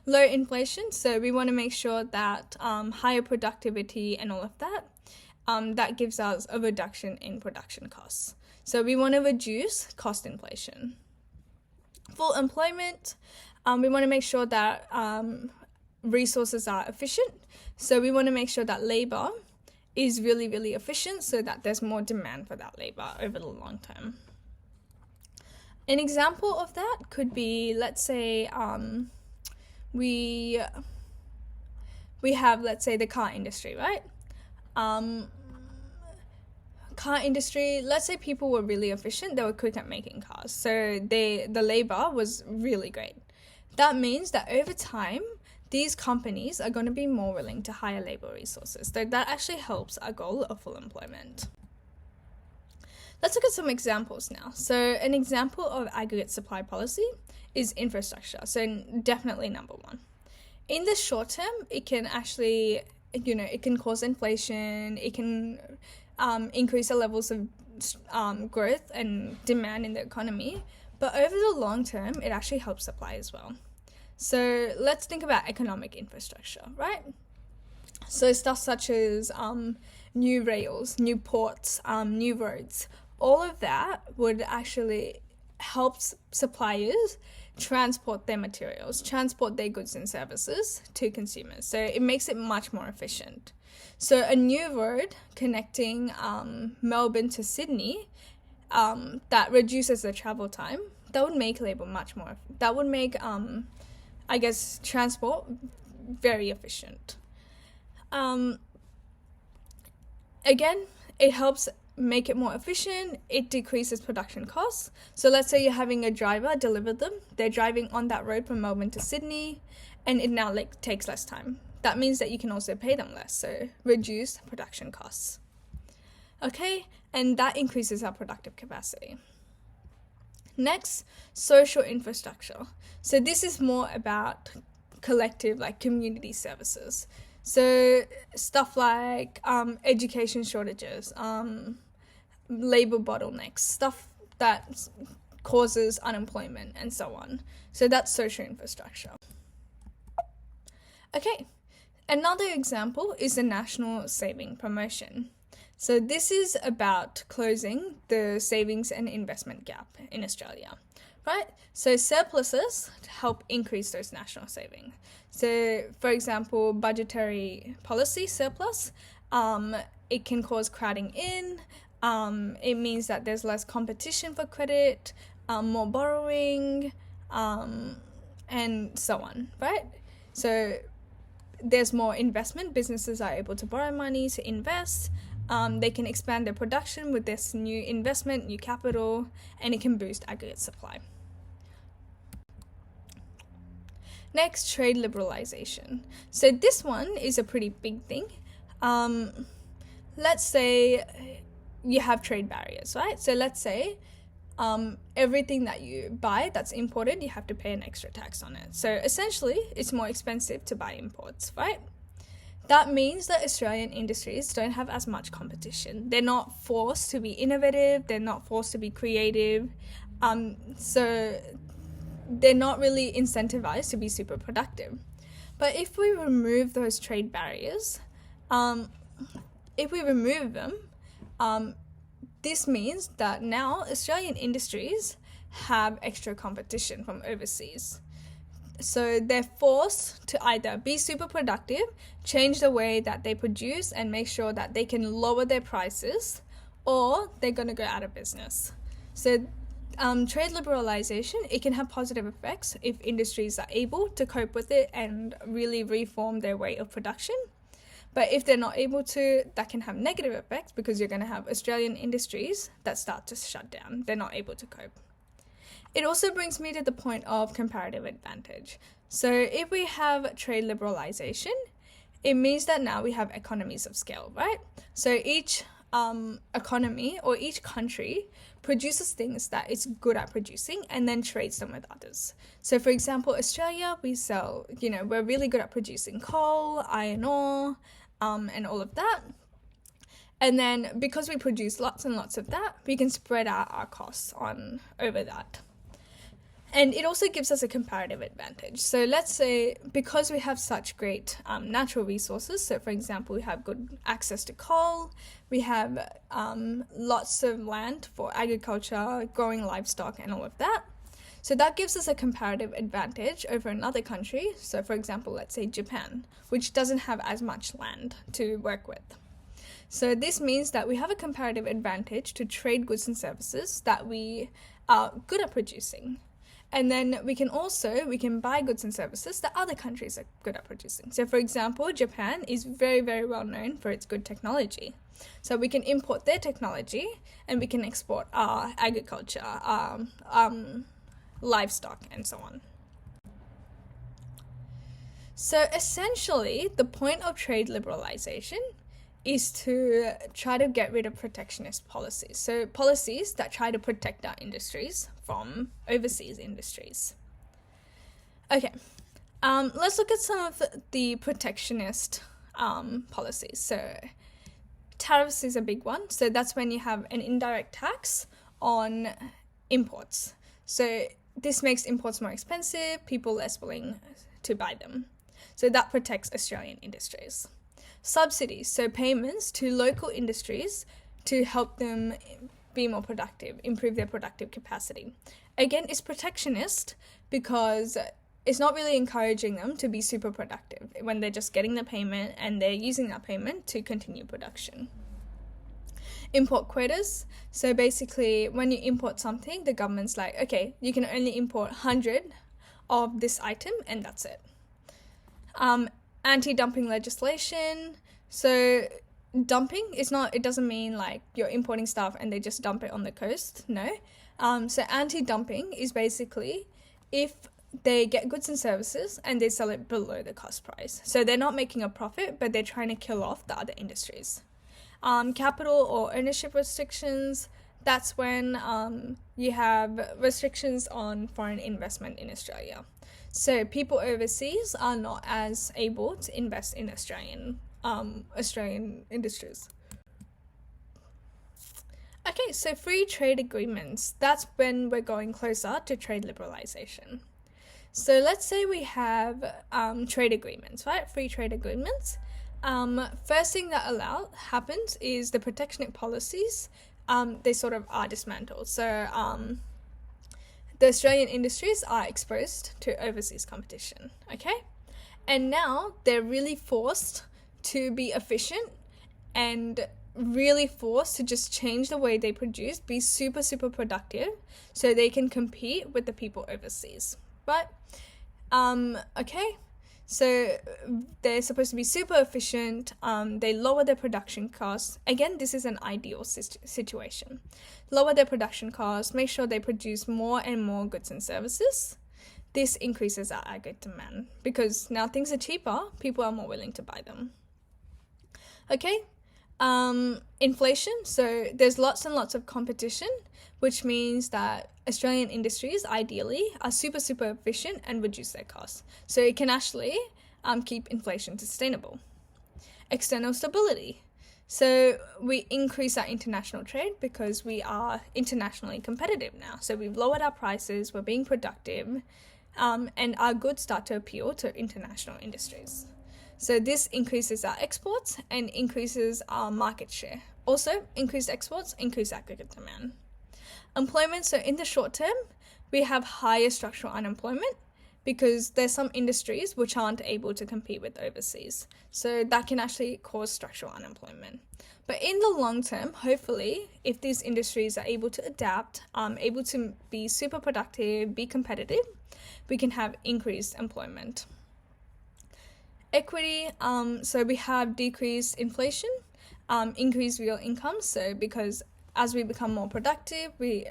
Speaker 1: Low inflation, so we want to make sure that higher productivity and all of that, that gives us a reduction in production costs. So we want to reduce cost inflation. Full employment, we want to make sure that resources are efficient. So we want to make sure that labor is really, really efficient so that there's more demand for that labor over the long term. An example of that could be, let's say, we have, let's say, the car industry, right? Car industry, let's say people were really efficient, they were quick at making cars. So the labor was really great. That means that over time, these companies are going to be more willing to hire labor resources. So that actually helps our goal of full employment. Let's look at some examples now. So an example of aggregate supply policy is infrastructure. So definitely number one. In the short term, it can actually, it can cause inflation. It can increase the levels of growth and demand in the economy. But over the long term, it actually helps supply as well. So let's think about economic infrastructure, right? So stuff such as new rails, new ports, new roads, all of that would actually help suppliers transport their materials, transport their goods and services to consumers. So it makes it much more efficient. So a new road connecting Melbourne to Sydney that reduces the travel time, that would make labor much more, that would make, transport very efficient. Again, it helps make it more efficient. It decreases production costs. So let's say you're having a driver deliver them. They're driving on that road from Melbourne to Sydney, and it now takes less time. That means that you can also pay them less, so reduce production costs. Okay, and that increases our productive capacity. Next, social infrastructure. So this is more about collective, like community services. So stuff like education shortages, labor bottlenecks, stuff that causes unemployment and so on. So that's social infrastructure. Okay, another example is the National Saving Promotion. So this is about closing the savings and investment gap in Australia, right? So surpluses help increase those national savings. So for example, budgetary policy surplus, it can cause crowding in. It means that there's less competition for credit, more borrowing, and so on, right? So there's more investment. Businesses are able to borrow money to invest. They can expand their production with this new investment, new capital, and it can boost aggregate supply. Next, trade liberalization. So this one is a pretty big thing. Let's say you have trade barriers, right? So let's say everything that you buy that's imported, you have to pay an extra tax on it. So essentially, it's more expensive to buy imports, right? That means that Australian industries don't have as much competition. They're not forced to be innovative. They're not forced to be creative. So they're not really incentivized to be super productive. But if we remove those trade barriers, if we remove them, this means that now Australian industries have extra competition from overseas. So they're forced to either be super productive, change the way that they produce and make sure that they can lower their prices, or they're going to go out of business. So trade liberalization, it can have positive effects if industries are able to cope with it and really reform their way of production. But if they're not able to, that can have negative effects because you're going to have Australian industries that start to shut down. They're not able to cope. It also brings me to the point of comparative advantage. So if we have trade liberalization, it means that now we have economies of scale, right? So each economy or each country produces things that it's good at producing and then trades them with others. So for example, Australia, we're really good at producing coal, iron ore, and all of that. And then because we produce lots and lots of that, we can spread out our costs over that. And it also gives us a comparative advantage. So let's say because we have such great natural resources, so for example, we have good access to coal, we have lots of land for agriculture, growing livestock and all of that. So that gives us a comparative advantage over another country. So for example, let's say Japan, which doesn't have as much land to work with. So this means that we have a comparative advantage to trade goods and services that we are good at producing. And then we can buy goods and services that other countries are good at producing. So for example, Japan is very, very well known for its good technology. So we can import their technology and we can export our agriculture, livestock, and so on. So essentially, the point of trade liberalization is to try to get rid of protectionist policies. So policies that try to protect our industries from overseas industries. Okay, let's look at some of the protectionist policies. So tariffs is a big one. So that's when you have an indirect tax on imports. So this makes imports more expensive, people less willing to buy them. So that protects Australian industries. Subsidies, so payments to local industries to help them be more productive, improve their productive capacity. Again, it's protectionist because it's not really encouraging them to be super productive when they're just getting the payment and they're using that payment to continue production. Import quotas. So basically, when you import something, the government's like, okay, you can only import 100 of this item and that's it. Anti-dumping legislation. So dumping is not, it doesn't mean like you're importing stuff and they just dump it on the coast. No. So anti-dumping is basically if they get goods and services and they sell it below the cost price. So they're not making a profit, but they're trying to kill off the other industries. Capital or ownership restrictions, that's when you have restrictions on foreign investment in Australia. So people overseas are not as able to invest in Australian industries. Okay, so free trade agreements, that's when we're going closer to trade liberalization. So let's say we have trade agreements, right? Free trade agreements. First thing that happens is the protectionist policies, they sort of are dismantled. So the Australian industries are exposed to overseas competition, okay? And now they're really forced to be efficient and really forced to just change the way they produce, be super, super productive so they can compete with the people overseas, right? Okay, so they're supposed to be super efficient, they lower their production costs. Again, this is an ideal situation. Lower their production costs, make sure they produce more and more goods and services. This increases our aggregate demand because now things are cheaper, people are more willing to buy them. Okay, inflation, so there's lots and lots of competition, which means that Australian industries ideally are super, super efficient and reduce their costs. So it can actually keep inflation sustainable. External stability. So we increase our international trade because we are internationally competitive now. So we've lowered our prices, we're being productive, and our goods start to appeal to international industries. So this increases our exports and increases our market share. Also, increased exports, increase aggregate demand. Employment, so in the short term, we have higher structural unemployment because there's some industries which aren't able to compete with overseas. So that can actually cause structural unemployment. But in the long term, hopefully, if these industries are able to adapt, able to be super productive, be competitive, we can have increased employment. Equity, so we have decreased inflation, increased real income. So because as we become more productive, the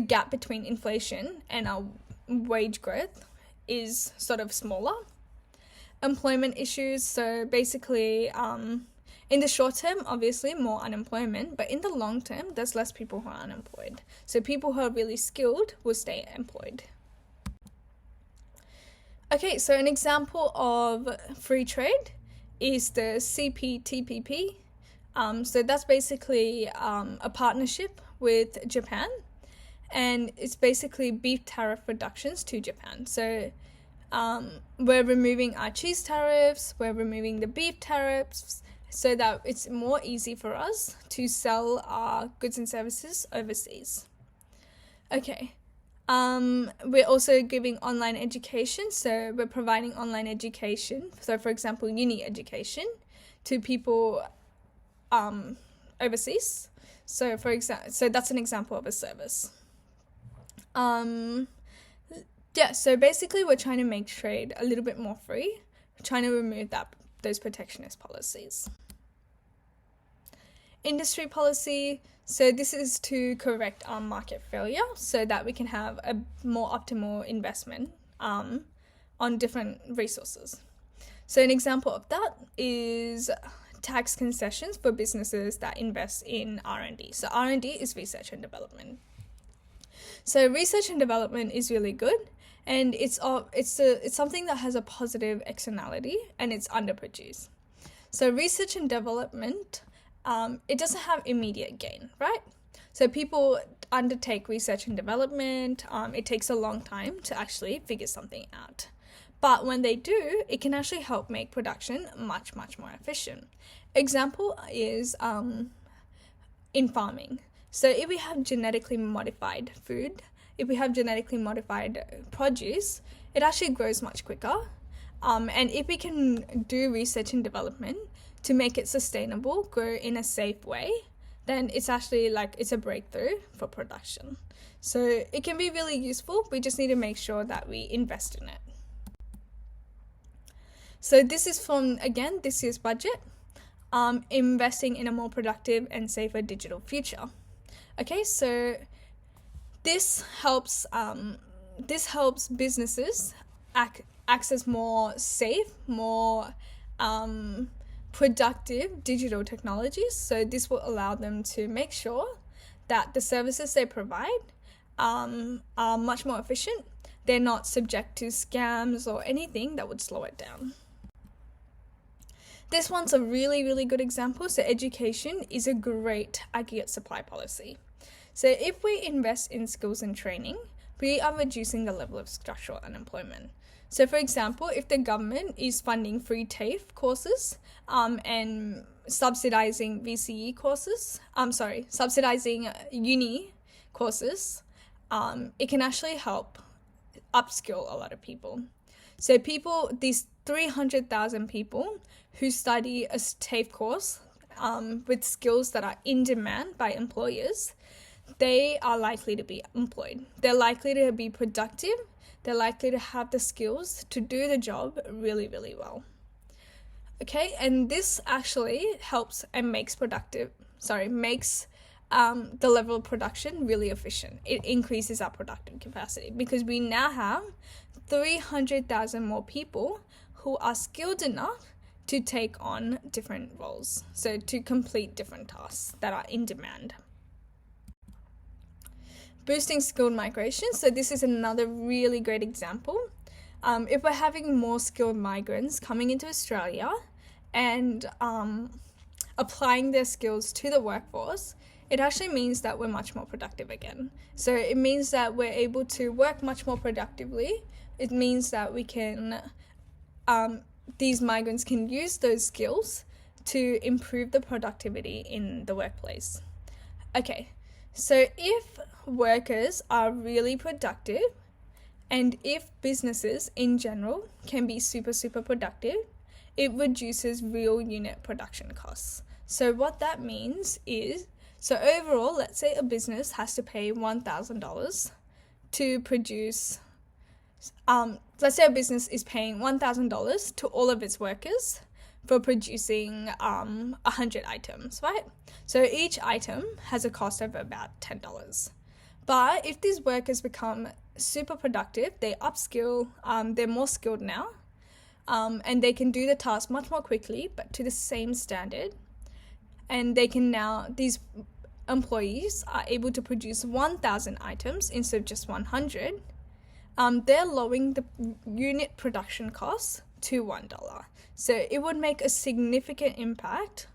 Speaker 1: gap between inflation and our wage growth is sort of smaller. Employment issues, so basically in the short term, obviously more unemployment, but in the long term, there's less people who are unemployed. So people who are really skilled will stay employed. Okay, so an example of free trade is the CPTPP. So that's basically a partnership with Japan, and it's basically beef tariff reductions to Japan. So we're removing our cheese tariffs, we're removing the beef tariffs so that it's more easy for us to sell our goods and services overseas. Okay. We're also giving online education, so we're providing online education. So for example, uni education to people overseas. So so that's an example of a service. So basically we're trying to make trade a little bit more free, we're trying to remove those protectionist policies. Industry policy, so this is to correct our market failure so that we can have a more optimal investment on different resources. So an example of that is tax concessions for businesses that invest in R&D. So R&D is research and development. So research and development is really good, and it's something that has a positive externality and it's underproduced. So research and development, it doesn't have immediate gain, right? So people undertake research and development, it takes a long time to actually figure something out. But when they do, it can actually help make production much, much more efficient. Example is in farming. So if we have genetically modified food, if we have genetically modified produce, it actually grows much quicker. And if we can do research and development to make it sustainable, grow in a safe way, then it's actually like it's a breakthrough for production. So it can be really useful. We just need to make sure that we invest in it. So this is from, again, this year's budget, investing in a more productive and safer digital future. Okay, so this helps businesses access more safe, more productive digital technologies. So this will allow them to make sure that the services they provide are much more efficient. They're not subject to scams or anything that would slow it down. This one's a really, really good example. So education is a great aggregate supply policy. So if we invest in skills and training, we are reducing the level of structural unemployment. So for example, if the government is funding free TAFE courses and subsidizing VCE courses, subsidizing uni courses, it can actually help upskill a lot of people. So these 300,000 people who study a TAFE course with skills that are in demand by employers, they are likely to be employed. They're likely to be productive. They're likely to have the skills to do the job really, really well. Okay, and this actually helps and makes the level of production really efficient. It increases our productive capacity because we now have 300,000 more people who are skilled enough to take on different roles, so to complete different tasks that are in demand. Boosting skilled migration. So this is another really great example. If we're having more skilled migrants coming into Australia and applying their skills to the workforce, it actually means that we're much more productive again. So it means that we're able to work much more productively. It means that we can, these migrants can use those skills to improve the productivity in the workplace. Okay, so if workers are really productive and if businesses in general can be super, super productive, it reduces real unit production costs. So what that means is, so overall, let's say a business has to pay $1,000 to produce, let's say a business is paying $1,000 to all of its workers for producing 100 items, right? So each item has a cost of about $10. But if these workers become super productive, they upskill, they're more skilled now, and they can do the task much more quickly, but to the same standard. And they can now, these employees are able to produce 1,000 items instead of just 100. They're lowering the unit production costs to $1. So it would make a significant impact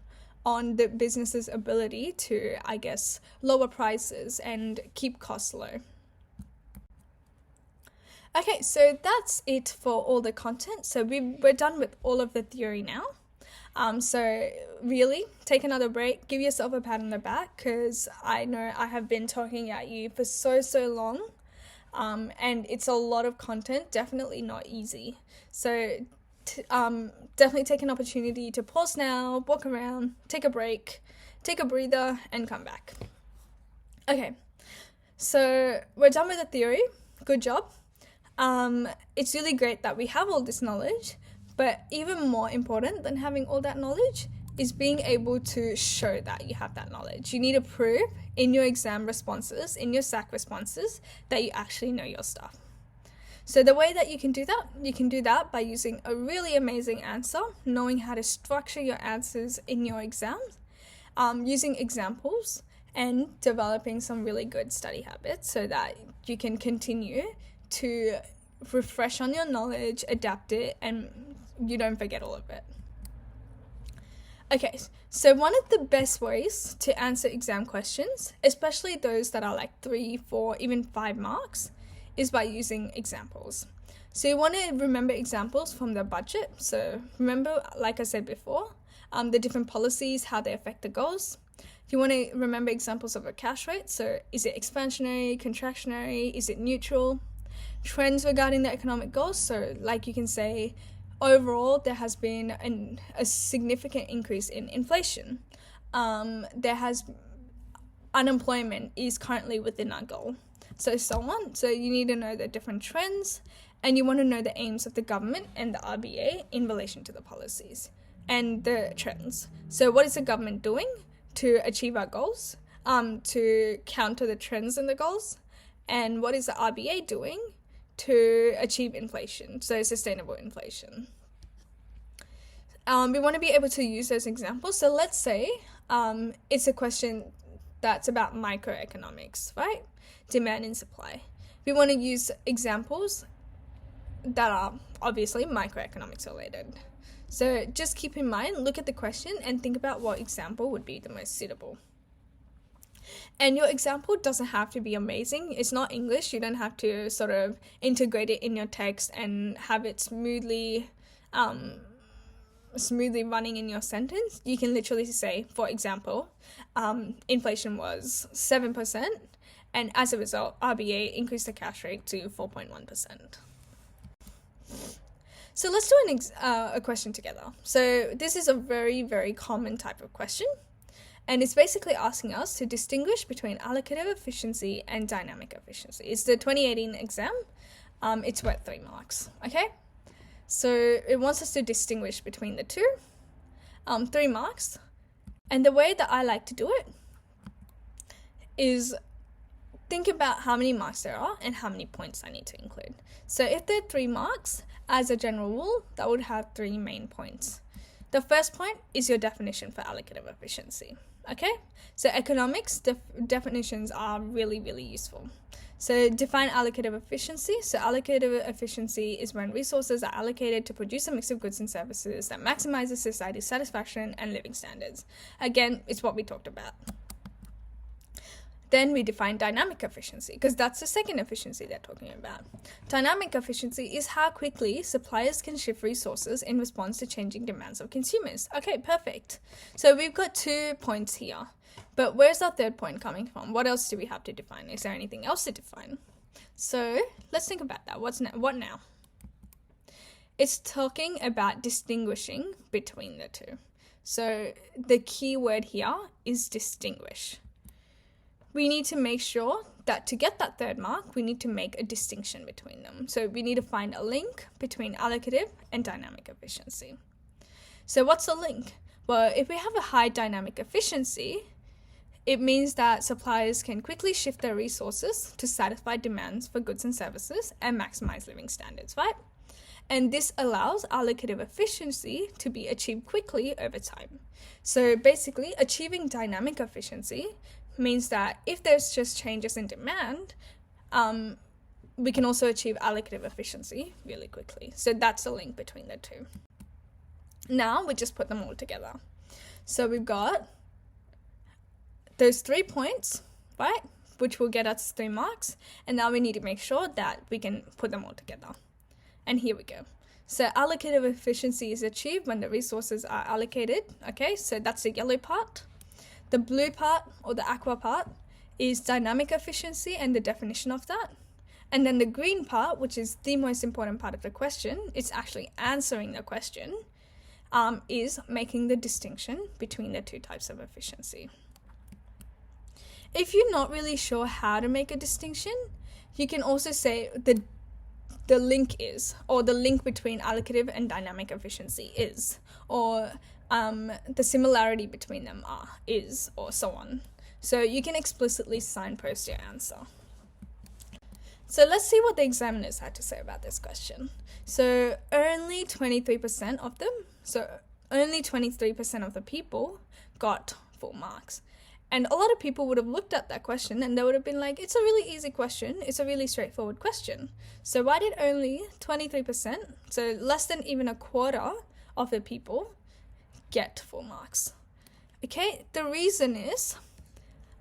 Speaker 1: on the business's ability to, I guess, lower prices and keep costs low. Okay, so that's it for all the content. So we're done with all of the theory now. So really, take another break, give yourself a pat on the back, because I know I have been talking at you for so long, and it's a lot of content, definitely not easy. So definitely take an opportunity to pause now, walk around, take a break, take a breather, and come back. Okay, so we're done with the theory. Good job. It's really great that we have all this knowledge, but even more important than having all that knowledge is being able to show that you have that knowledge. You need to prove in your exam responses, in your SAC responses, that you actually know your stuff. So the way that you can do that by using a really amazing answer, knowing how to structure your answers in your exams, using examples, and developing some really good study habits so that you can continue to refresh on your knowledge, adapt it, and you don't forget all of it. Okay, so one of the best ways to answer exam questions, especially those that are like 3, 4, even 5 marks, is by using examples. So you want to remember examples from the budget. So remember, like I said before, the different policies, how they affect the goals. You want to remember examples of a cash rate. So is it expansionary, contractionary? Is it neutral? Trends regarding the economic goals. So like you can say, overall, there has been a significant increase in inflation. Unemployment is currently within our goal. So on. So you need to know the different trends, and you want to know the aims of the government and the RBA in relation to the policies and the trends. So what is the government doing to achieve our goals, to counter the trends in the goals? And what is the RBA doing to achieve inflation, so sustainable inflation? We want to be able to use those examples. So let's say it's a question that's about microeconomics, right? Demand and supply. We want to use examples that are obviously microeconomics related. So just keep in mind, look at the question and think about what example would be the most suitable. And your example doesn't have to be amazing. It's not English. You don't have to sort of integrate it in your text and have it smoothly running in your sentence. You can literally say, for example, inflation was 7%, and as a result, RBA increased the cash rate to 4.1%. So let's do a question together. So this is a very, very common type of question, and it's basically asking us to distinguish between allocative efficiency and dynamic efficiency. It's the 2018 exam. It's worth 3 marks, okay? So it wants us to distinguish between the two, 3 marks. And the way that I like to do it is think about how many marks there are and how many points I need to include. So if there are 3 marks, as a general rule, that would have 3 main points. The first point is your definition for allocative efficiency, okay? So economics definitions are really, really useful. So define allocative efficiency. So allocative efficiency is when resources are allocated to produce a mix of goods and services that maximizes society's satisfaction and living standards. Again, it's what we talked about. Then we define dynamic efficiency, because that's the second efficiency they're talking about. Dynamic efficiency is how quickly suppliers can shift resources in response to changing demands of consumers. Okay, perfect. So we've got 2 points here. But where's our third point coming from? What else do we have to define? Is there anything else to define? So let's think about that. What now? It's talking about distinguishing between the two. So the key word here is distinguish. We need to make sure that to get that 3rd mark, we need to make a distinction between them. So we need to find a link between allocative and dynamic efficiency. So what's a link? Well, if we have a high dynamic efficiency, it means that suppliers can quickly shift their resources to satisfy demands for goods and services and maximize living standards, right? And this allows allocative efficiency to be achieved quickly over time. So basically, achieving dynamic efficiency means that if there's just changes in demand, we can also achieve allocative efficiency really quickly. So that's the link between the two. Now we just put them all together. So we've got those 3 points, right, which will get us 3 marks. And now we need to make sure that we can put them all together. And here we go. So allocative efficiency is achieved when the resources are allocated. Okay, so that's the yellow part. The blue part, or the aqua part, is dynamic efficiency and the definition of that. And then the green part, which is the most important part of the question, it's actually answering the question, is making the distinction between the 2 types of efficiency. If you're not really sure how to make a distinction, you can also say the link is, or the link between allocative and dynamic efficiency is, or the similarity between them is, or so on. So you can explicitly signpost your answer. So let's see what the examiners had to say about this question. So only 23% of the people got full marks. And a lot of people would have looked at that question and they would have been like, it's a really easy question. It's a really straightforward question. So why did only 23%, so less than even a quarter of the people, get full marks? Okay, the reason is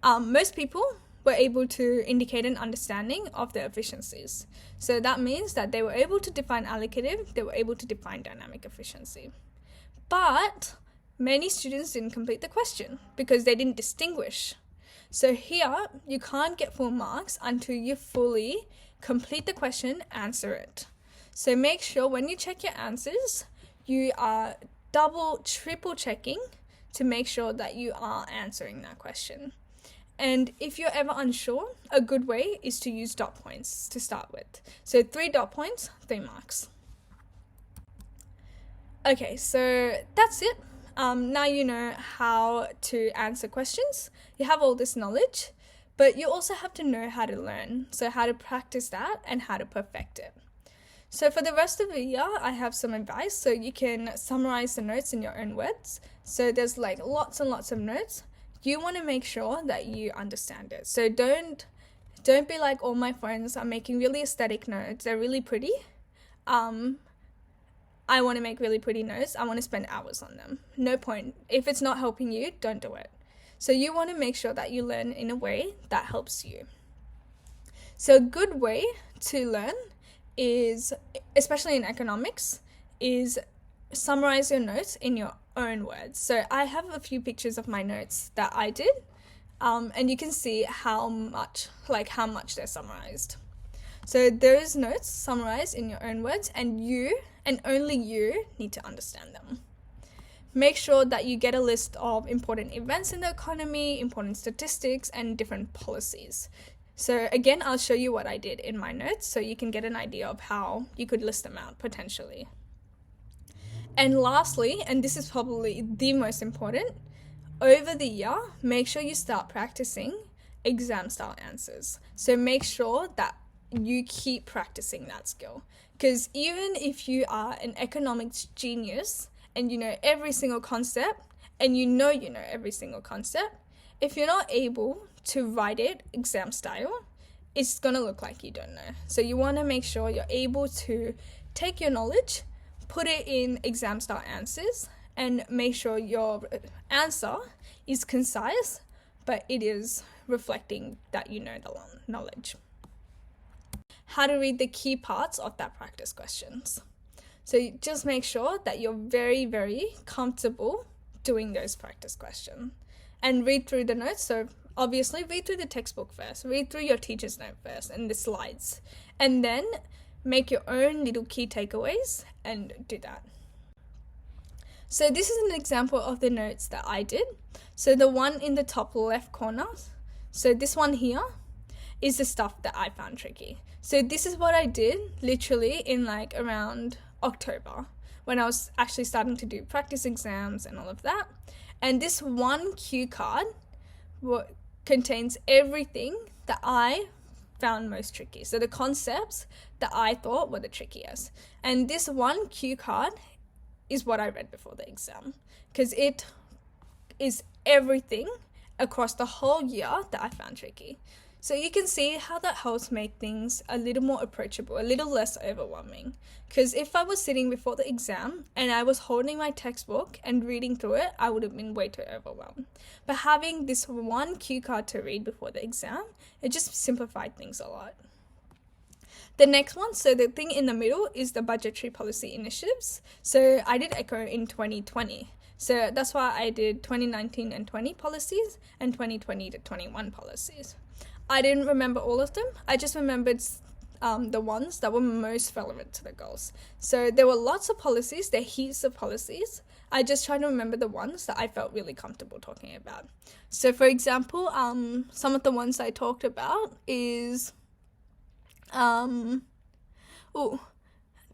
Speaker 1: most people were able to indicate an understanding of their efficiencies. So that means that they were able to define allocative, they were able to define dynamic efficiency. But many students didn't complete the question because they didn't distinguish. So here, you can't get full marks until you fully complete the question, answer it. So make sure when you check your answers, you are double, triple checking to make sure that you are answering that question. And if you're ever unsure, a good way is to use dot points to start with. So 3 dot points, 3 marks. Okay, so that's it. Now you know how to answer questions. You have all this knowledge, but you also have to know how to learn. So how to practice that and how to perfect it. So for the rest of the year, I have some advice. So you can summarize the notes in your own words. So there's like lots and lots of notes. You want to make sure that you understand it. So don't be like all my friends are making really aesthetic notes. They're really pretty. I want to make really pretty notes. I want to spend hours on them. No point. If it's not helping you, don't do it. So you want to make sure that you learn in a way that helps you. So a good way to learn is, especially in economics, is summarize your notes in your own words. So I have a few pictures of my notes that I did, and you can see how much they're summarized. So those notes summarize in your own words, and you and only you need to understand them. Make sure that you get a list of important events in the economy, important statistics, and different policies. So again, I'll show you what I did in my notes so you can get an idea of how you could list them out potentially. And lastly, and this is probably the most important, over the year, make sure you start practicing exam style answers. So make sure that you keep practicing that skill. Because even if you are an economics genius and you know every single concept, and you know every single concept, if you're not able to write it exam style, it's going to look like you don't know. So you want to make sure you're able to take your knowledge, put it in exam style answers, and make sure your answer is concise, but it is reflecting that you know the knowledge. How to read the key parts of that practice questions. So you just make sure that you're very, very comfortable doing those practice questions. And read through the notes. So obviously read through the textbook first, read through your teacher's note first and the slides. And then make your own little key takeaways and do that. So this is an example of the notes that I did. So the one in the top left corner, so this one here is the stuff that I found tricky. So this is what I did literally in like around October when I was actually starting to do practice exams and all of that. And this one cue card contains everything that I found most tricky. So the concepts that I thought were the trickiest. And this one cue card is what I read before the exam, because it is everything across the whole year that I found tricky. So you can see how that helps make things a little more approachable, a little less overwhelming. Because if I was sitting before the exam and I was holding my textbook and reading through it, I would have been way too overwhelmed. But having this one cue card to read before the exam, it just simplified things a lot. The next one, so the thing in the middle is the budgetary policy initiatives. So I did ECHO in 2020. So that's why I did 2019 and 20 policies and 2020 to 21 policies. I didn't remember all of them. I just remembered the ones that were most relevant to the goals. So there were lots of policies, there are heaps of policies. I just tried to remember the ones that I felt really comfortable talking about. So for example, some of the ones I talked about is the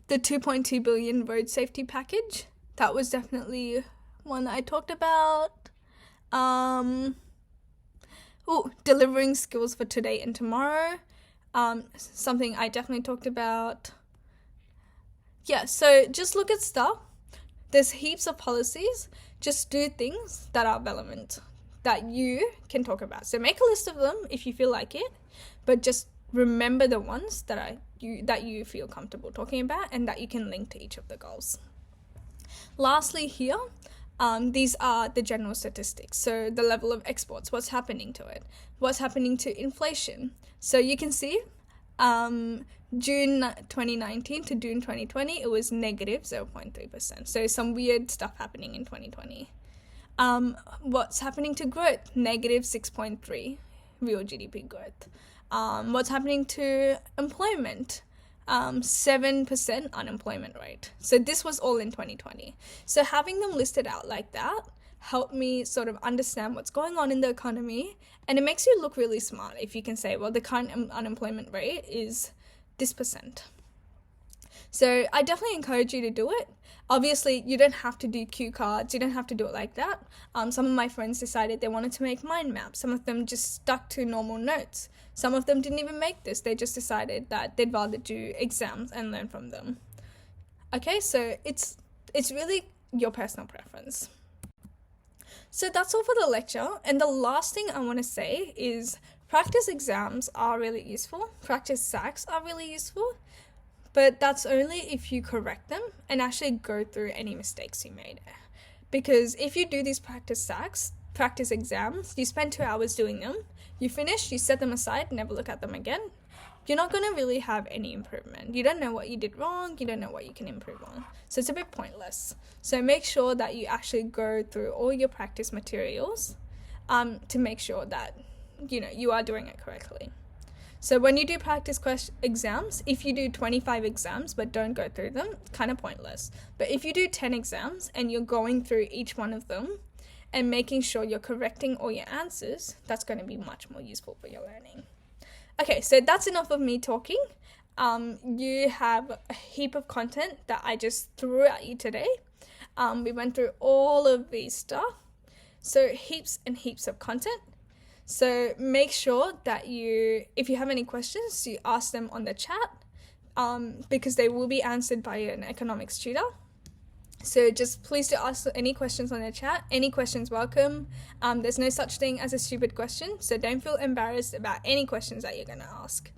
Speaker 1: 2.2 billion road safety package. That was definitely one that I talked about. Delivering skills for today and tomorrow. Something I definitely talked about. Yeah, so just look at stuff. There's heaps of policies. Just do things that are relevant, that you can talk about. So make a list of them if you feel like it, but just remember the ones that you feel comfortable talking about and that you can link to each of the goals. Lastly here, these are the general statistics. So the level of exports, what's happening to it, what's happening to inflation. So you can see June 2019 to June 2020, it was negative 0.3%. So some weird stuff happening in 2020. What's happening to growth? Negative 6.3 real GDP growth. What's happening to employment? 7% unemployment rate. So this was all in 2020. So having them listed out like that helped me sort of understand what's going on in the economy, and it makes you look really smart if you can say, well, the current unemployment rate is this percent. So I definitely encourage you to do it. Obviously, you don't have to do cue cards. You don't have to do it like that. Some of my friends decided they wanted to make mind maps. Some of them just stuck to normal notes. Some of them didn't even make this. They just decided that they'd rather do exams and learn from them. Okay, so it's really your personal preference. So that's all for the lecture. And the last thing I want to say is practice exams are really useful. Practice SACs are really useful. But that's only if you correct them and actually go through any mistakes you made. Because if you do these practice SACs, practice exams, you spend 2 hours doing them, you finish, you set them aside, never look at them again, you're not going to really have any improvement. You don't know what you did wrong, you don't know what you can improve on. So it's a bit pointless. So make sure that you actually go through all your practice materials to make sure that you are doing it correctly. So when you do practice exams, if you do 25 exams but don't go through them, it's kind of pointless. But if you do 10 exams and you're going through each one of them and making sure you're correcting all your answers, that's going to be much more useful for your learning. Okay, so that's enough of me talking. You have a heap of content that I just threw at you today. We went through all of these stuff. So heaps and heaps of content. So make sure that if you have any questions, you ask them on the chat because they will be answered by an economics tutor. So just please do ask any questions on the chat. Any questions welcome. There's no such thing as a stupid question, so don't feel embarrassed about any questions that you're going to ask.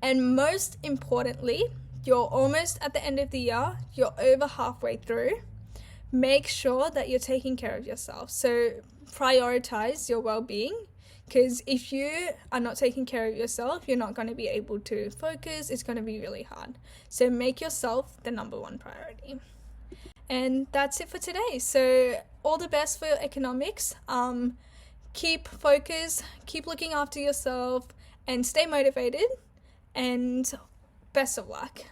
Speaker 1: And most importantly, you're almost at the end of the year. You're over halfway through. Make sure that you're taking care of yourself. So prioritize your well-being. Because if you are not taking care of yourself, you're not going to be able to focus. It's going to be really hard. So make yourself the number one priority. And that's it for today. So all the best for your economics. Keep focused, keep looking after yourself, and stay motivated. And best of luck.